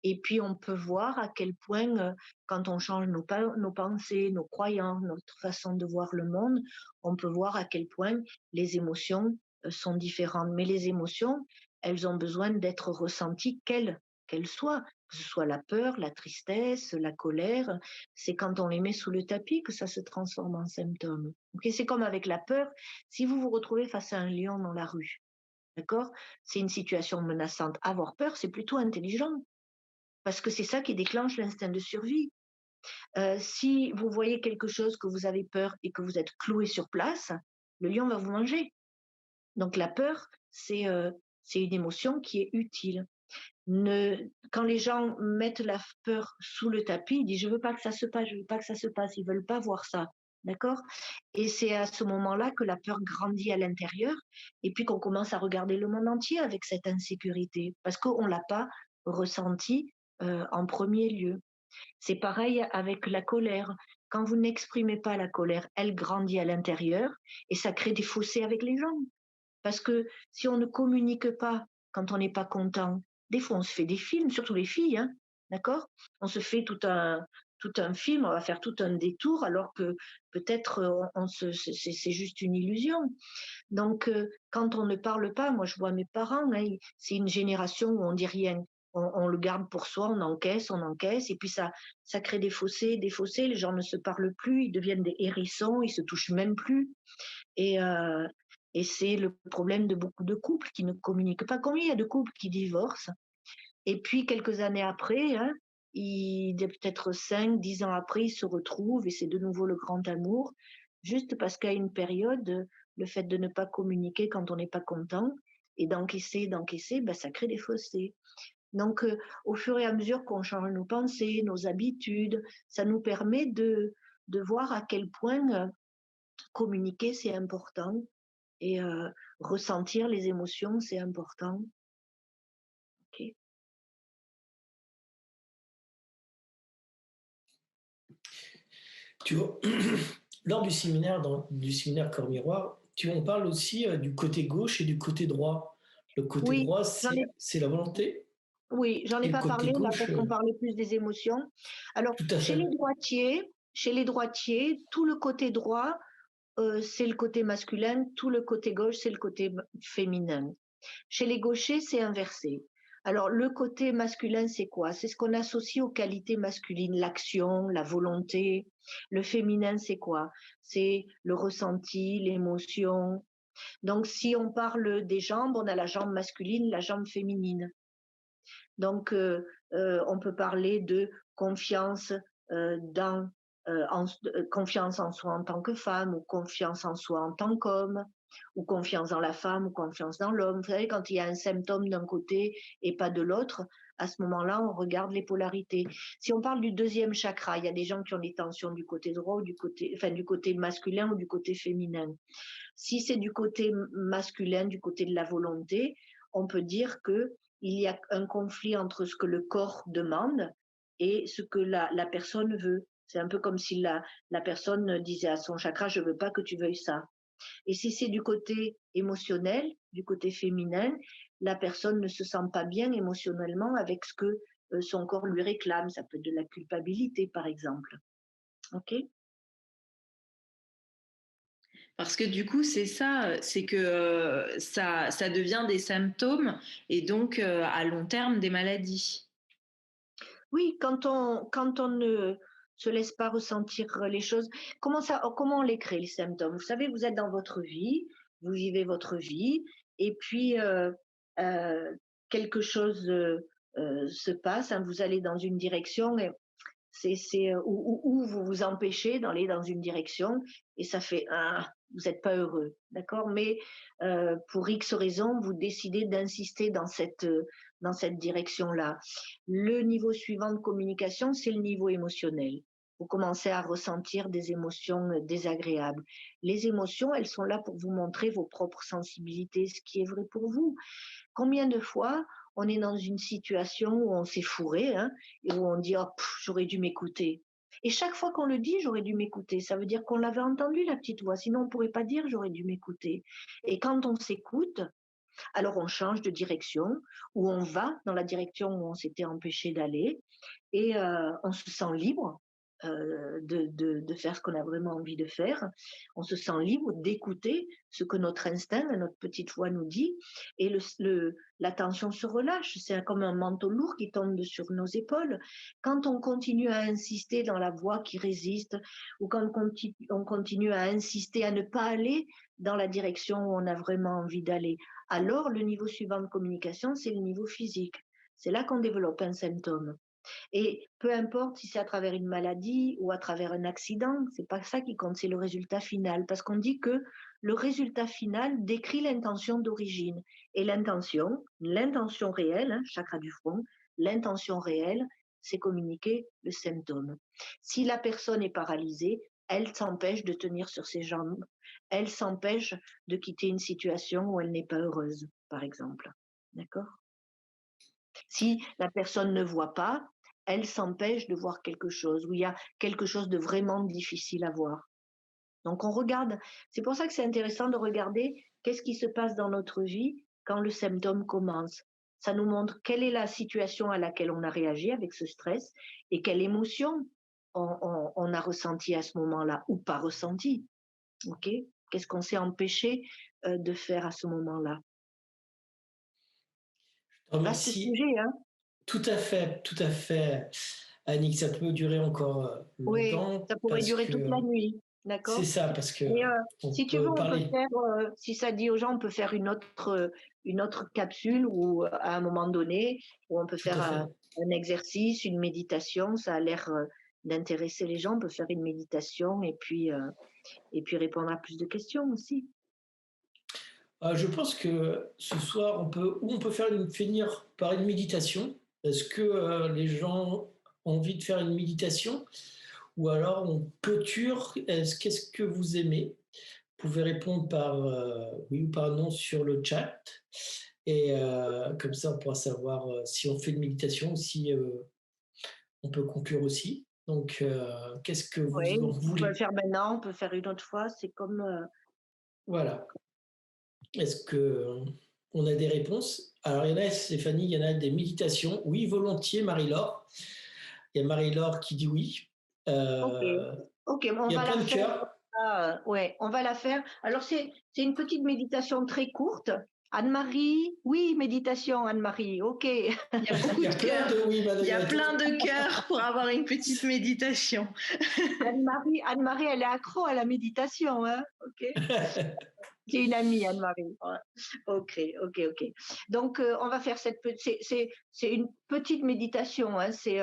[SPEAKER 3] Et puis on peut voir à quel point, quand on change nos pensées, nos croyances, notre façon de voir le monde, on peut voir à quel point les émotions sont différentes. Mais les émotions, elles ont besoin d'être ressenties, qu'elles soient, que ce soit la peur, la tristesse, la colère. C'est quand on les met sous le tapis que ça se transforme en symptômes. Ok, c'est comme avec la peur. Si vous vous retrouvez face à un lion dans la rue, d'accord, c'est une situation menaçante. Avoir peur, c'est plutôt intelligent, parce que c'est ça qui déclenche l'instinct de survie. Si vous voyez quelque chose que vous avez peur et que vous êtes cloué sur place, le lion va vous manger. Donc la peur, c'est une émotion qui est utile. Quand les gens mettent la peur sous le tapis, ils disent je veux pas que ça se passe, je veux pas que ça se passe, ils veulent pas voir ça, d'accord. Et c'est à ce moment-là que la peur grandit à l'intérieur, et puis qu'on commence à regarder le monde entier avec cette insécurité, parce qu'on l'a pas ressenti en premier lieu. C'est pareil avec la colère. Quand vous n'exprimez pas la colère, elle grandit à l'intérieur et ça crée des fossés avec les gens. Parce que si on ne communique pas quand on n'est pas content, des fois on se fait des films, surtout les filles, hein, d'accord. On se fait tout un film, on va faire tout un détour alors que peut-être c'est juste une illusion. Donc, quand on ne parle pas, moi je vois mes parents, hein, c'est une génération où on dit rien. On le garde pour soi, on encaisse, et puis ça crée des fossés, les gens ne se parlent plus, ils deviennent des hérissons, ils se touchent même plus. Et, euh, et c'est le problème de beaucoup de couples qui ne communiquent pas. Combien il y a de couples qui divorcent, et puis quelques années après, hein, peut-être 5, 10 ans après, ils se retrouvent et c'est de nouveau le grand amour, juste parce qu'à une période, le fait de ne pas communiquer quand on n'est pas content et d'encaisser, ben, ça crée des fossés. Donc, au fur et à mesure qu'on change nos pensées, nos habitudes, ça nous permet de voir à quel point communiquer, c'est important, et ressentir les émotions, c'est important. Ok.
[SPEAKER 1] Tu vois, lors du séminaire Corps Miroir, on parle aussi du côté gauche et du côté droit. Le côté
[SPEAKER 3] Oui,
[SPEAKER 1] droit,
[SPEAKER 3] j'en ai
[SPEAKER 1] c'est la volonté,
[SPEAKER 3] Oui, j'en ai
[SPEAKER 1] et le
[SPEAKER 3] pas
[SPEAKER 1] côté
[SPEAKER 3] parlé là
[SPEAKER 1] gauche,
[SPEAKER 3] parce qu'on parlait plus des émotions. Alors,
[SPEAKER 1] tout à fait.
[SPEAKER 3] chez les droitiers, tout le côté droit, c'est le côté masculin, tout le côté gauche, c'est le côté féminin. Chez les gauchers, c'est inversé. Alors, le côté masculin, c'est quoi? C'est ce qu'on associe aux qualités masculines, l'action, la volonté. Le féminin, c'est quoi? C'est le ressenti, l'émotion. Donc, si on parle des jambes, on a la jambe masculine, la jambe féminine. Donc, on peut parler de confiance confiance en soi en tant que femme, ou confiance en soi en tant qu'homme, ou confiance dans la femme, ou confiance dans l'homme. Vous savez, quand il y a un symptôme d'un côté et pas de l'autre, à ce moment-là, on regarde les polarités. Si on parle du deuxième chakra, il y a des gens qui ont des tensions du côté droit ou du côté masculin ou du côté féminin. Si c'est du côté masculin, du côté de la volonté, on peut dire que il y a un conflit entre ce que le corps demande et ce que la personne veut. C'est un peu comme si la personne disait à son chakra, je veux pas que tu veuilles ça. Et si c'est du côté émotionnel, du côté féminin, la personne ne se sent pas bien émotionnellement avec ce que son corps lui réclame. Ça peut être de la culpabilité, par exemple. OK?
[SPEAKER 2] Parce que du coup, c'est ça, c'est que ça devient des symptômes et donc à long terme des maladies.
[SPEAKER 3] Oui, quand on ne se laisse pas ressentir les choses, comment on les crée, les symptômes? Vous savez, vous êtes dans votre vie, vous vivez votre vie, et puis euh, quelque chose se passe, hein, vous allez dans une direction, et ou vous vous empêchez d'aller dans une direction, et ça fait vous n'êtes pas heureux, d'accord? Mais pour X raisons, vous décidez d'insister dans cette direction-là. Le niveau suivant de communication, c'est le niveau émotionnel. Vous commencez à ressentir des émotions désagréables. Les émotions, elles sont là pour vous montrer vos propres sensibilités, ce qui est vrai pour vous. Combien de fois on est dans une situation où on s'est fourré, hein, et où on dit oh, j'aurais dû m'écouter. Et chaque fois qu'on le dit, j'aurais dû m'écouter. Ça veut dire qu'on l'avait entendu, la petite voix. Sinon, on ne pourrait pas dire j'aurais dû m'écouter. Et quand on s'écoute, alors on change de direction, ou on va dans la direction où on s'était empêché d'aller, et on se sent libre de faire ce qu'on a vraiment envie de faire. On se sent libre d'écouter ce que notre instinct, notre petite voix nous dit, et la tension se relâche. C'est comme un manteau lourd qui tombe sur nos épaules. Quand on continue à insister dans la voix qui résiste, ou quand on continue à insister à ne pas aller dans la direction où on a vraiment envie d'aller, alors le niveau suivant de communication, c'est le niveau physique. C'est là qu'on développe un symptôme. Et peu importe si c'est à travers une maladie ou à travers un accident, c'est pas ça qui compte, c'est le résultat final. Parce qu'on dit que le résultat final décrit l'intention d'origine. Et l'intention réelle, hein, chakra du front, l'intention réelle, c'est communiquer le symptôme. Si la personne est paralysée, elle s'empêche de tenir sur ses jambes. Elle s'empêche de quitter une situation où elle n'est pas heureuse, par exemple. D'accord? Si la personne ne voit pas, elle s'empêche de voir quelque chose, où il y a quelque chose de vraiment difficile à voir. Donc on regarde, c'est pour ça que c'est intéressant de regarder qu'est-ce qui se passe dans notre vie quand le symptôme commence. Ça nous montre quelle est la situation à laquelle on a réagi avec ce stress et quelle émotion on a ressenti à ce moment-là ou pas ressenti. Ok? Qu'est-ce qu'on s'est empêché de faire à ce moment-là? Vaste
[SPEAKER 1] Remercie.
[SPEAKER 3] sujet, hein?
[SPEAKER 1] Tout à fait, Annick. Ça peut durer encore
[SPEAKER 3] Oui,
[SPEAKER 1] longtemps
[SPEAKER 3] ça pourrait
[SPEAKER 1] parce
[SPEAKER 3] durer toute la
[SPEAKER 1] que
[SPEAKER 3] nuit,
[SPEAKER 1] c'est
[SPEAKER 3] d'accord?
[SPEAKER 1] ça, parce que
[SPEAKER 3] Et
[SPEAKER 1] on
[SPEAKER 3] si tu veux,
[SPEAKER 1] peut
[SPEAKER 3] on peut
[SPEAKER 1] parler.
[SPEAKER 3] faire, si ça dit aux gens, on peut faire une autre capsule ou à un moment donné, où on peut
[SPEAKER 1] Tout
[SPEAKER 3] faire
[SPEAKER 1] à fait.
[SPEAKER 3] un exercice, une méditation. Ça a l'air d'intéresser les gens. On peut faire une méditation et puis répondre à plus de questions aussi.
[SPEAKER 1] Je pense que ce soir, on peut finir par une méditation. Est-ce que les gens ont envie de faire une méditation? Ou alors on clôture? Qu'est-ce que vous aimez? Vous pouvez répondre par oui ou par non sur le chat. Et comme ça, on pourra savoir si on fait une méditation ou si on peut conclure aussi. Donc, qu'est-ce que
[SPEAKER 3] Oui,
[SPEAKER 1] vous en
[SPEAKER 3] on peut le
[SPEAKER 1] voulez?
[SPEAKER 3] faire maintenant, on peut faire une autre fois. C'est comme,
[SPEAKER 1] Voilà. Est-ce que on a des réponses? Alors, il y en a, Stéphanie, il y en a des méditations. Oui, volontiers, Marie-Laure. Il y a Marie-Laure qui dit oui.
[SPEAKER 3] ok,
[SPEAKER 1] Euh,
[SPEAKER 3] ok, on
[SPEAKER 1] il y a
[SPEAKER 3] va
[SPEAKER 1] plein
[SPEAKER 3] la
[SPEAKER 1] de
[SPEAKER 3] faire.
[SPEAKER 1] cœurs.
[SPEAKER 3] Ouais, on va la faire. Alors, c'est une petite méditation très courte. Anne-Marie, oui, méditation, Anne-Marie, ok.
[SPEAKER 2] Il y a
[SPEAKER 1] Il
[SPEAKER 2] beaucoup
[SPEAKER 1] y
[SPEAKER 2] de
[SPEAKER 1] a plein
[SPEAKER 2] cœurs.
[SPEAKER 1] de oui,
[SPEAKER 2] Il y a
[SPEAKER 1] Madame.
[SPEAKER 2] plein de cœurs pour avoir une petite méditation.
[SPEAKER 3] Anne-Marie, elle est accro à la méditation, hein, ok. C'est une amie, Anne-Marie. Ouais. Ok, ok, ok. Donc, on va faire c'est une petite méditation, hein, c'est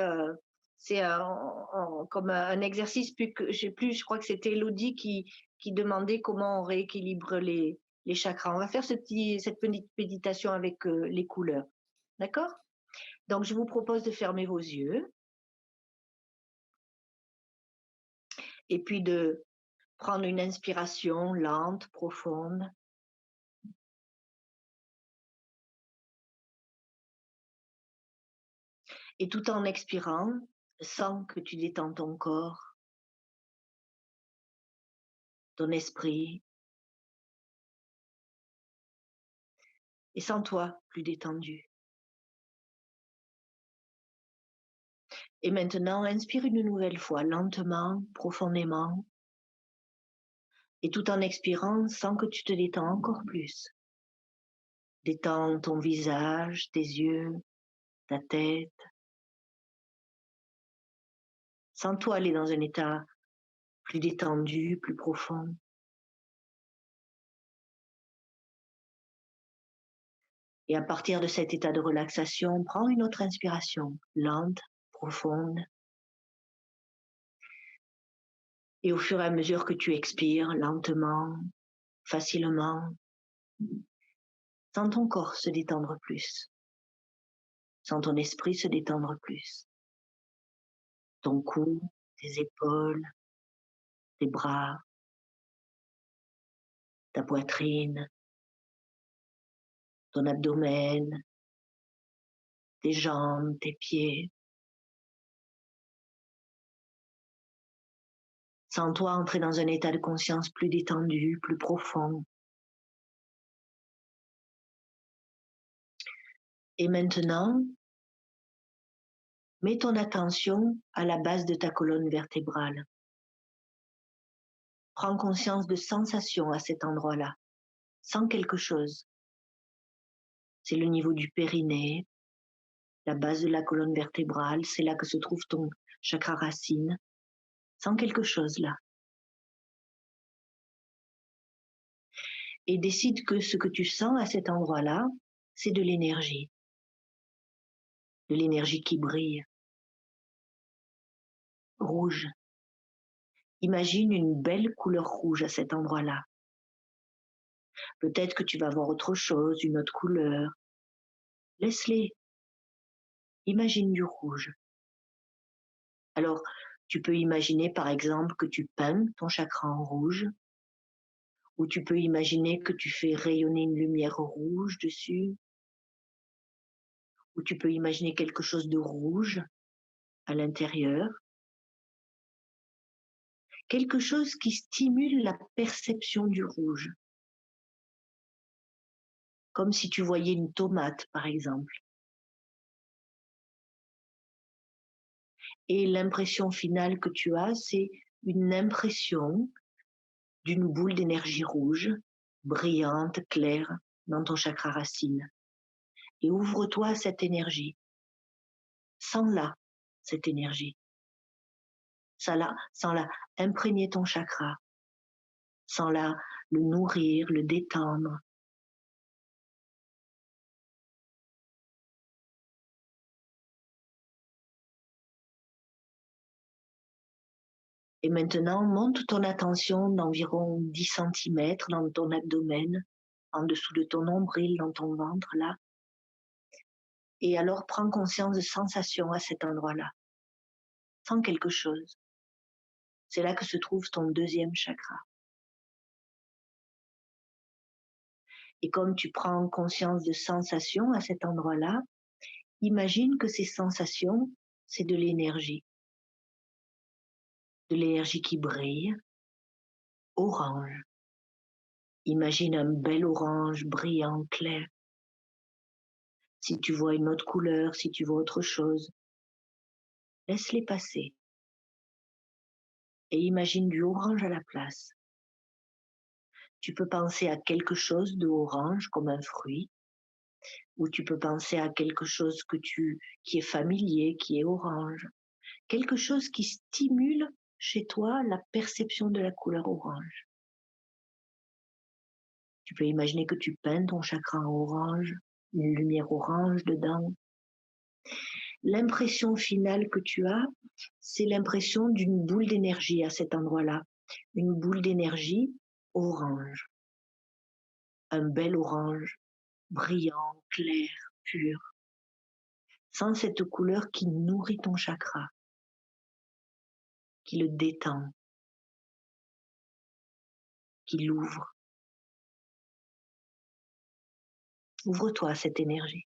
[SPEAKER 3] comme un exercice, je crois que c'était Elodie qui demandait comment on rééquilibre les chakras. On va faire cette petite méditation avec les couleurs. D'accord? Donc, je vous propose de fermer vos yeux et puis de prendre une inspiration lente, profonde. Et tout en expirant, sens que tu détends ton corps, ton esprit, et sens-toi plus détendu. Et maintenant, inspire une nouvelle fois, lentement, profondément, et tout en expirant, sens que tu te détends encore plus. Détends ton visage, tes yeux, ta tête. Sens-toi aller dans un état plus détendu, plus profond. Et à partir de cet état de relaxation, prends une autre inspiration, lente, profonde. Et au fur et à mesure que tu expires, lentement, facilement, sens ton corps se détendre plus. Sens ton esprit se détendre plus. Ton cou, tes épaules, tes bras, ta poitrine, ton abdomen, tes jambes, tes pieds. Sens-toi entrer dans un état de conscience plus détendu, plus profond. Et maintenant, mets ton attention à la base de ta colonne vertébrale. Prends conscience de sensations à cet endroit-là. Sens quelque chose. C'est le niveau du périnée, la base de la colonne vertébrale, c'est là que se trouve ton chakra racine. Sens quelque chose là. Et décide que ce que tu sens à cet endroit-là, c'est de l'énergie qui brille, rouge. Imagine une belle couleur rouge à cet endroit-là. Peut-être que tu vas voir autre chose, une autre couleur. Laisse-les. Imagine du rouge. Alors, tu peux imaginer par exemple que tu peins ton chakra en rouge, ou tu peux imaginer que tu fais rayonner une lumière rouge dessus, ou tu peux imaginer quelque chose de rouge à l'intérieur, quelque chose qui stimule la perception du rouge, comme si tu voyais une tomate par exemple. Et l'impression finale que tu as, c'est une impression d'une boule d'énergie rouge, brillante, claire, dans ton chakra racine. Et ouvre-toi à cette énergie. Sens-la, cette énergie. Sens-la imprégner ton chakra. Sens-la le nourrir, le détendre. Et maintenant, monte ton attention d'environ 10 cm dans ton abdomen, en dessous de ton nombril, dans ton ventre, là. Et alors, prends conscience de sensations à cet endroit-là. Sens quelque chose. C'est là que se trouve ton deuxième chakra. Et comme tu prends conscience de sensations à cet endroit-là, imagine que ces sensations, c'est de l'énergie. De l'énergie qui brille, orange. Imagine un bel orange brillant, clair. Si tu vois une autre couleur, si tu vois autre chose, laisse-les passer. Et imagine du orange à la place. Tu peux penser à quelque chose de orange comme un fruit, ou tu peux penser à quelque chose qui est familier, qui est orange. Quelque chose qui stimule chez toi la perception de la couleur orange. Tu peux imaginer que tu peins ton chakra en orange, une lumière orange dedans. L'impression finale que tu as, c'est l'impression d'une boule d'énergie à cet endroit-là. Une boule d'énergie orange. Un bel orange, brillant, clair, pur. Sans cette couleur qui nourrit ton chakra, qui le détend, qui l'ouvre. Ouvre-toi à cette énergie.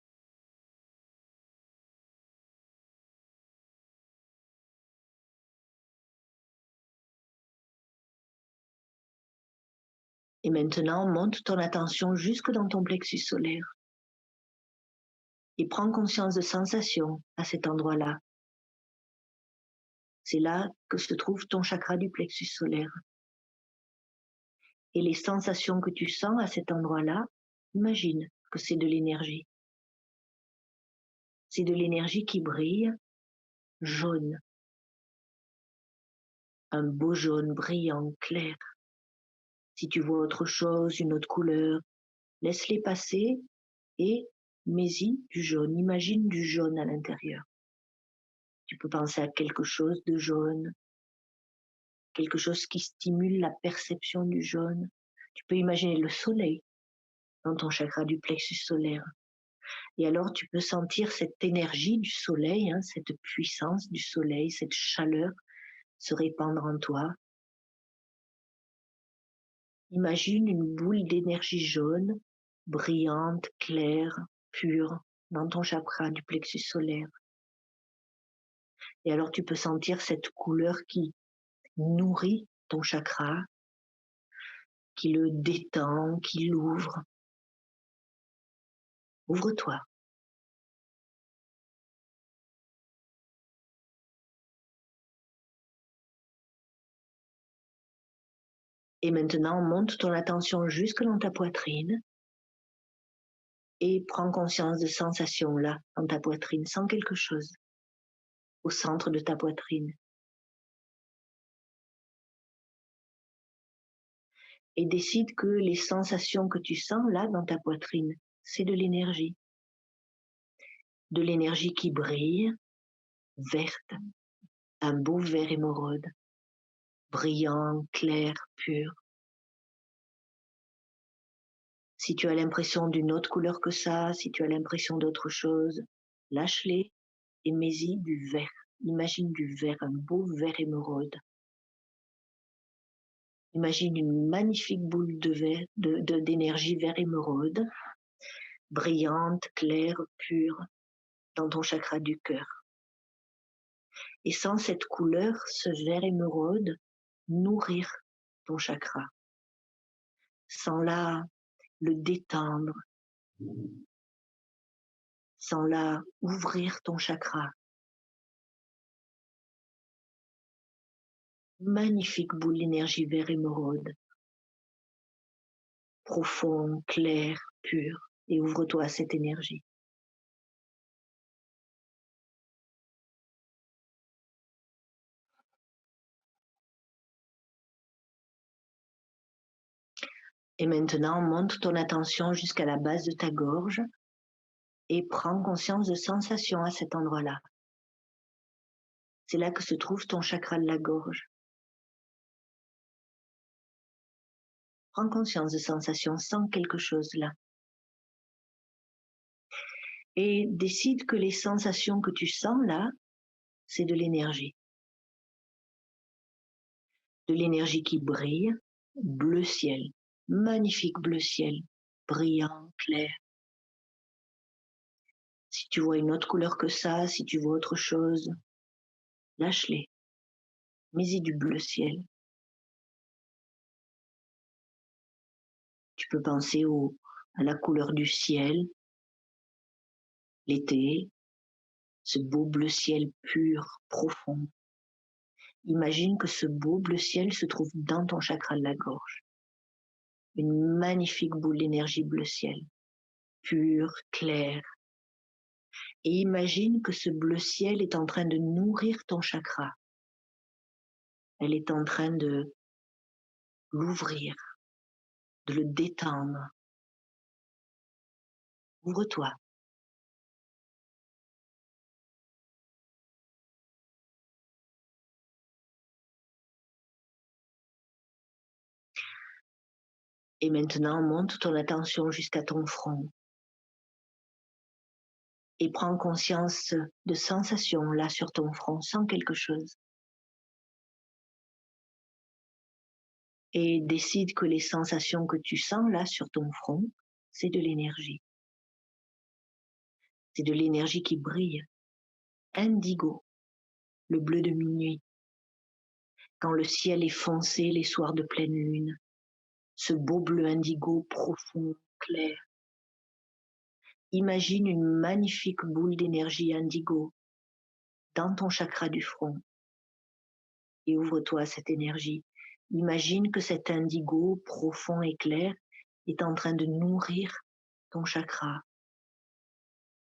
[SPEAKER 3] Et maintenant, monte ton attention jusque dans ton plexus solaire. Et prends conscience de sensations à cet endroit-là. C'est là que se trouve ton chakra du plexus solaire. Et les sensations que tu sens à cet endroit-là, imagine que c'est de l'énergie. C'est de l'énergie qui brille, jaune. Un beau jaune brillant, clair. Si tu vois autre chose, une autre couleur, laisse-les passer et mets-y du jaune. Imagine du jaune à l'intérieur. Tu peux penser à quelque chose de jaune, quelque chose qui stimule la perception du jaune. Tu peux imaginer le soleil dans ton chakra du plexus solaire. Et alors tu peux sentir cette énergie du soleil, cette puissance du soleil, cette chaleur se répandre en toi. Imagine une boule d'énergie jaune, brillante, claire, pure, dans ton chakra du plexus solaire. Et alors tu peux sentir cette couleur qui nourrit ton chakra, qui le détend, qui l'ouvre. Ouvre-toi. Et maintenant, monte ton attention jusque dans ta poitrine et prends conscience de sensations là, dans ta poitrine, sans quelque chose, au centre de ta poitrine. Et décide que les sensations que tu sens là, dans ta poitrine, c'est de l'énergie. De l'énergie qui brille, verte, un beau vert émeraude, brillant, clair, pur. Si tu as l'impression d'une autre couleur que ça, si tu as l'impression d'autre chose, lâche-les et mets-y du vert. Imagine du vert, un beau vert émeraude. Imagine une magnifique boule d'énergie vert émeraude, brillante, claire, pure, dans ton chakra du cœur. Et sans cette couleur, ce vert émeraude, nourrir ton chakra. Sans là le détendre, sans là ouvrir ton chakra. Magnifique boule d'énergie vert émeraude, profond, clair, pur, et ouvre-toi à cette énergie. Et maintenant, monte ton attention jusqu'à la base de ta gorge et prends conscience de sensations à cet endroit-là. C'est là que se trouve ton chakra de la gorge. Prends conscience de sensations, sens quelque chose là. Et décide que les sensations que tu sens là, c'est de l'énergie. De l'énergie qui brille, bleu ciel, magnifique bleu ciel, brillant, clair. Si tu vois une autre couleur que ça, si tu vois autre chose, lâche-les. Mets-y du bleu ciel. Tu peux penser à la couleur du ciel, l'été, ce beau bleu ciel pur, profond. Imagine que ce beau bleu ciel se trouve dans ton chakra de la gorge. Une magnifique boule d'énergie bleu ciel, pure, claire. Et imagine que ce bleu ciel est en train de nourrir ton chakra. Elle est en train de l'ouvrir, de le détendre. Ouvre-toi. Et maintenant, monte ton attention jusqu'à ton front. Et prends conscience de sensations là sur ton front, sens quelque chose. Et décide que les sensations que tu sens là sur ton front, c'est de l'énergie. C'est de l'énergie qui brille. Indigo, le bleu de minuit. Quand le ciel est foncé les soirs de pleine lune, ce beau bleu indigo profond, clair. Imagine une magnifique boule d'énergie indigo dans ton chakra du front et ouvre-toi à cette énergie. Imagine que cet indigo profond et clair est en train de nourrir ton chakra.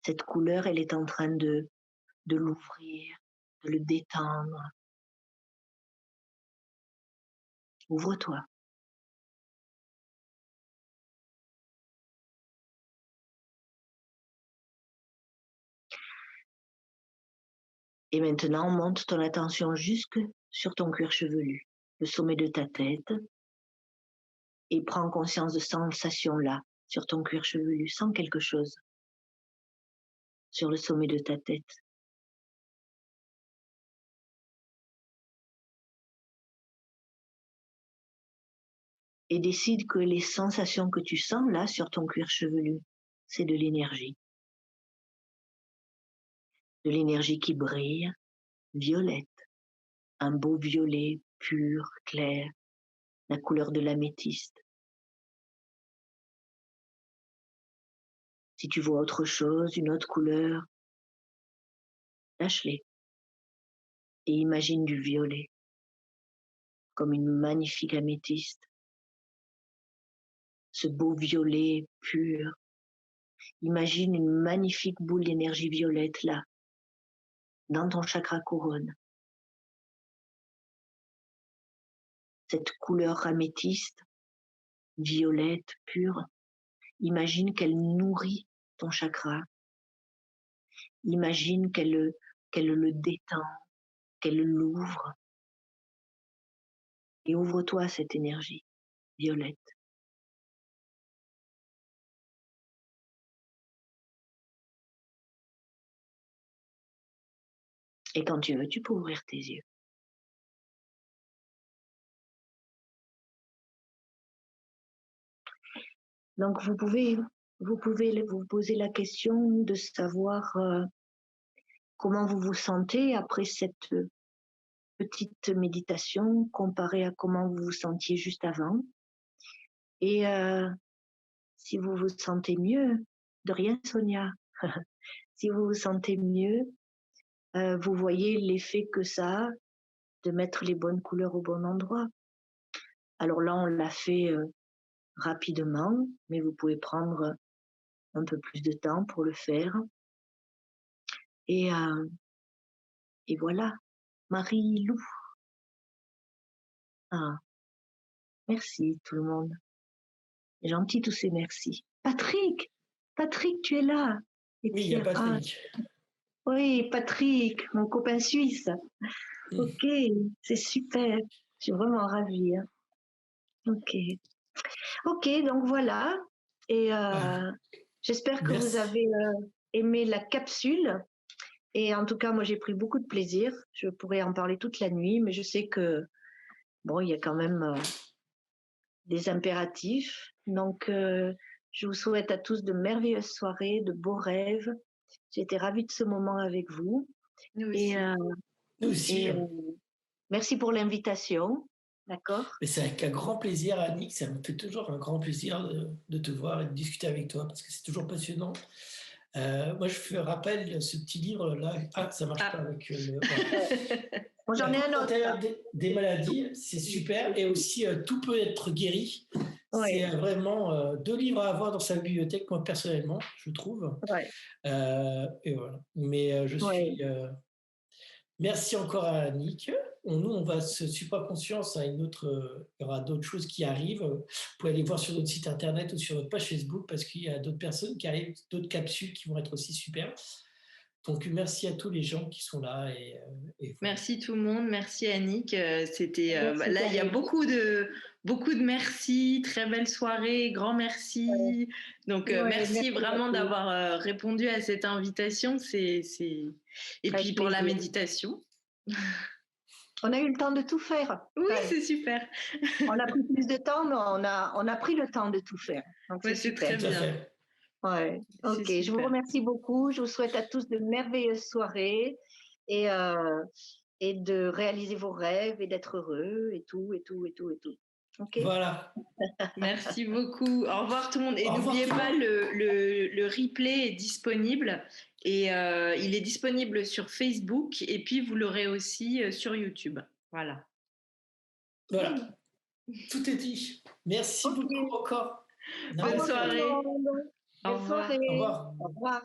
[SPEAKER 3] Cette couleur, elle est en train de l'ouvrir, de le détendre. Ouvre-toi. Et maintenant, monte ton attention jusque sur ton cuir chevelu, le sommet de ta tête, et prends conscience de sensations là, sur ton cuir chevelu, sens quelque chose sur le sommet de ta tête. Et décide que les sensations que tu sens là, sur ton cuir chevelu, c'est de l'énergie. De l'énergie qui brille, violette, un beau violet pur, clair, la couleur de l'améthyste. Si tu vois autre chose, une autre couleur, lâche-les et imagine du violet comme une magnifique améthyste. Ce beau violet pur. Imagine une magnifique boule d'énergie violette là, dans ton chakra couronne. Cette couleur améthyste, violette, pure, imagine qu'elle nourrit ton chakra. Imagine qu'elle le détend, qu'elle l'ouvre. Et ouvre-toi à cette énergie violette. Et quand tu veux, tu peux ouvrir tes yeux. Donc vous pouvez vous poser la question de savoir comment vous vous sentez après cette petite méditation comparée à comment vous vous sentiez juste avant. Et si vous vous sentez mieux, de rien Sonia, si vous vous sentez mieux, vous voyez l'effet que ça a de mettre les bonnes couleurs au bon endroit. Alors là, on l'a fait rapidement, mais vous pouvez prendre un peu plus de temps pour le faire. Et voilà, Marie-Lou. Ah, merci tout le monde. C'est gentil tous ces merci. Patrick, tu es là.
[SPEAKER 1] Oui, il y a Patrick.
[SPEAKER 3] Oui, Patrick, mon copain suisse. Ok, c'est super. Je suis vraiment ravie. Hein. Ok, donc voilà. Et j'espère que vous avez aimé la capsule. Et en tout cas, moi, j'ai pris beaucoup de plaisir. Je pourrais en parler toute la nuit, mais je sais que, bon, il y a quand même des impératifs. Donc, je vous souhaite à tous de merveilleuses soirées, de beaux rêves. J'ai été ravie de ce moment avec vous.
[SPEAKER 2] Nous aussi.
[SPEAKER 1] Nous aussi.
[SPEAKER 3] Merci pour l'invitation. D'accord.
[SPEAKER 1] Mais c'est avec un grand plaisir, Annick. Ça me fait toujours un grand plaisir de te voir et de discuter avec toi parce que c'est toujours passionnant. Moi, je rappelle ce petit livre-là. Ah, ça marche pas avec le...
[SPEAKER 3] Bon, j'en ai un autre.
[SPEAKER 1] Des maladies, c'est super. Et aussi, tout peut être guéri.
[SPEAKER 3] Ouais.
[SPEAKER 1] C'est vraiment 2 livres à avoir dans sa bibliothèque, moi, personnellement, je trouve.
[SPEAKER 3] Ouais.
[SPEAKER 1] Et voilà. Mais je suis... Merci encore à Annick. Nous, on va se supraconscience à une autre. Il y aura d'autres choses qui arrivent. Vous pouvez aller voir sur notre site internet ou sur notre page Facebook parce qu'il y a d'autres personnes qui arrivent, d'autres capsules qui vont être aussi super. Donc, merci à tous les gens qui sont là. Et voilà.
[SPEAKER 2] Merci tout le monde. Merci Annick. C'était là, il y a beaucoup de merci. Très belle soirée. Grand merci. Ouais. Donc, merci vraiment d'avoir répondu à cette invitation. Et puis pour la méditation.
[SPEAKER 3] On a eu le temps de tout faire.
[SPEAKER 2] Oui, c'est super.
[SPEAKER 3] On a pris plus de temps, mais on a pris le temps de tout faire. Donc
[SPEAKER 2] c'est très bien.
[SPEAKER 3] Ouais. Ok, je vous remercie beaucoup. Je vous souhaite à tous de merveilleuses soirées et de réaliser vos rêves et d'être heureux et tout. Okay.
[SPEAKER 1] Voilà.
[SPEAKER 2] Merci beaucoup. Au revoir tout le monde. Et n'oubliez pas, le replay est disponible. Et il est disponible sur Facebook. Et puis, vous l'aurez aussi sur YouTube. Voilà.
[SPEAKER 1] Voilà. Tout est dit. Merci beaucoup encore.
[SPEAKER 2] Bonne soirée.
[SPEAKER 3] Au revoir.
[SPEAKER 1] Au revoir.
[SPEAKER 3] Au revoir.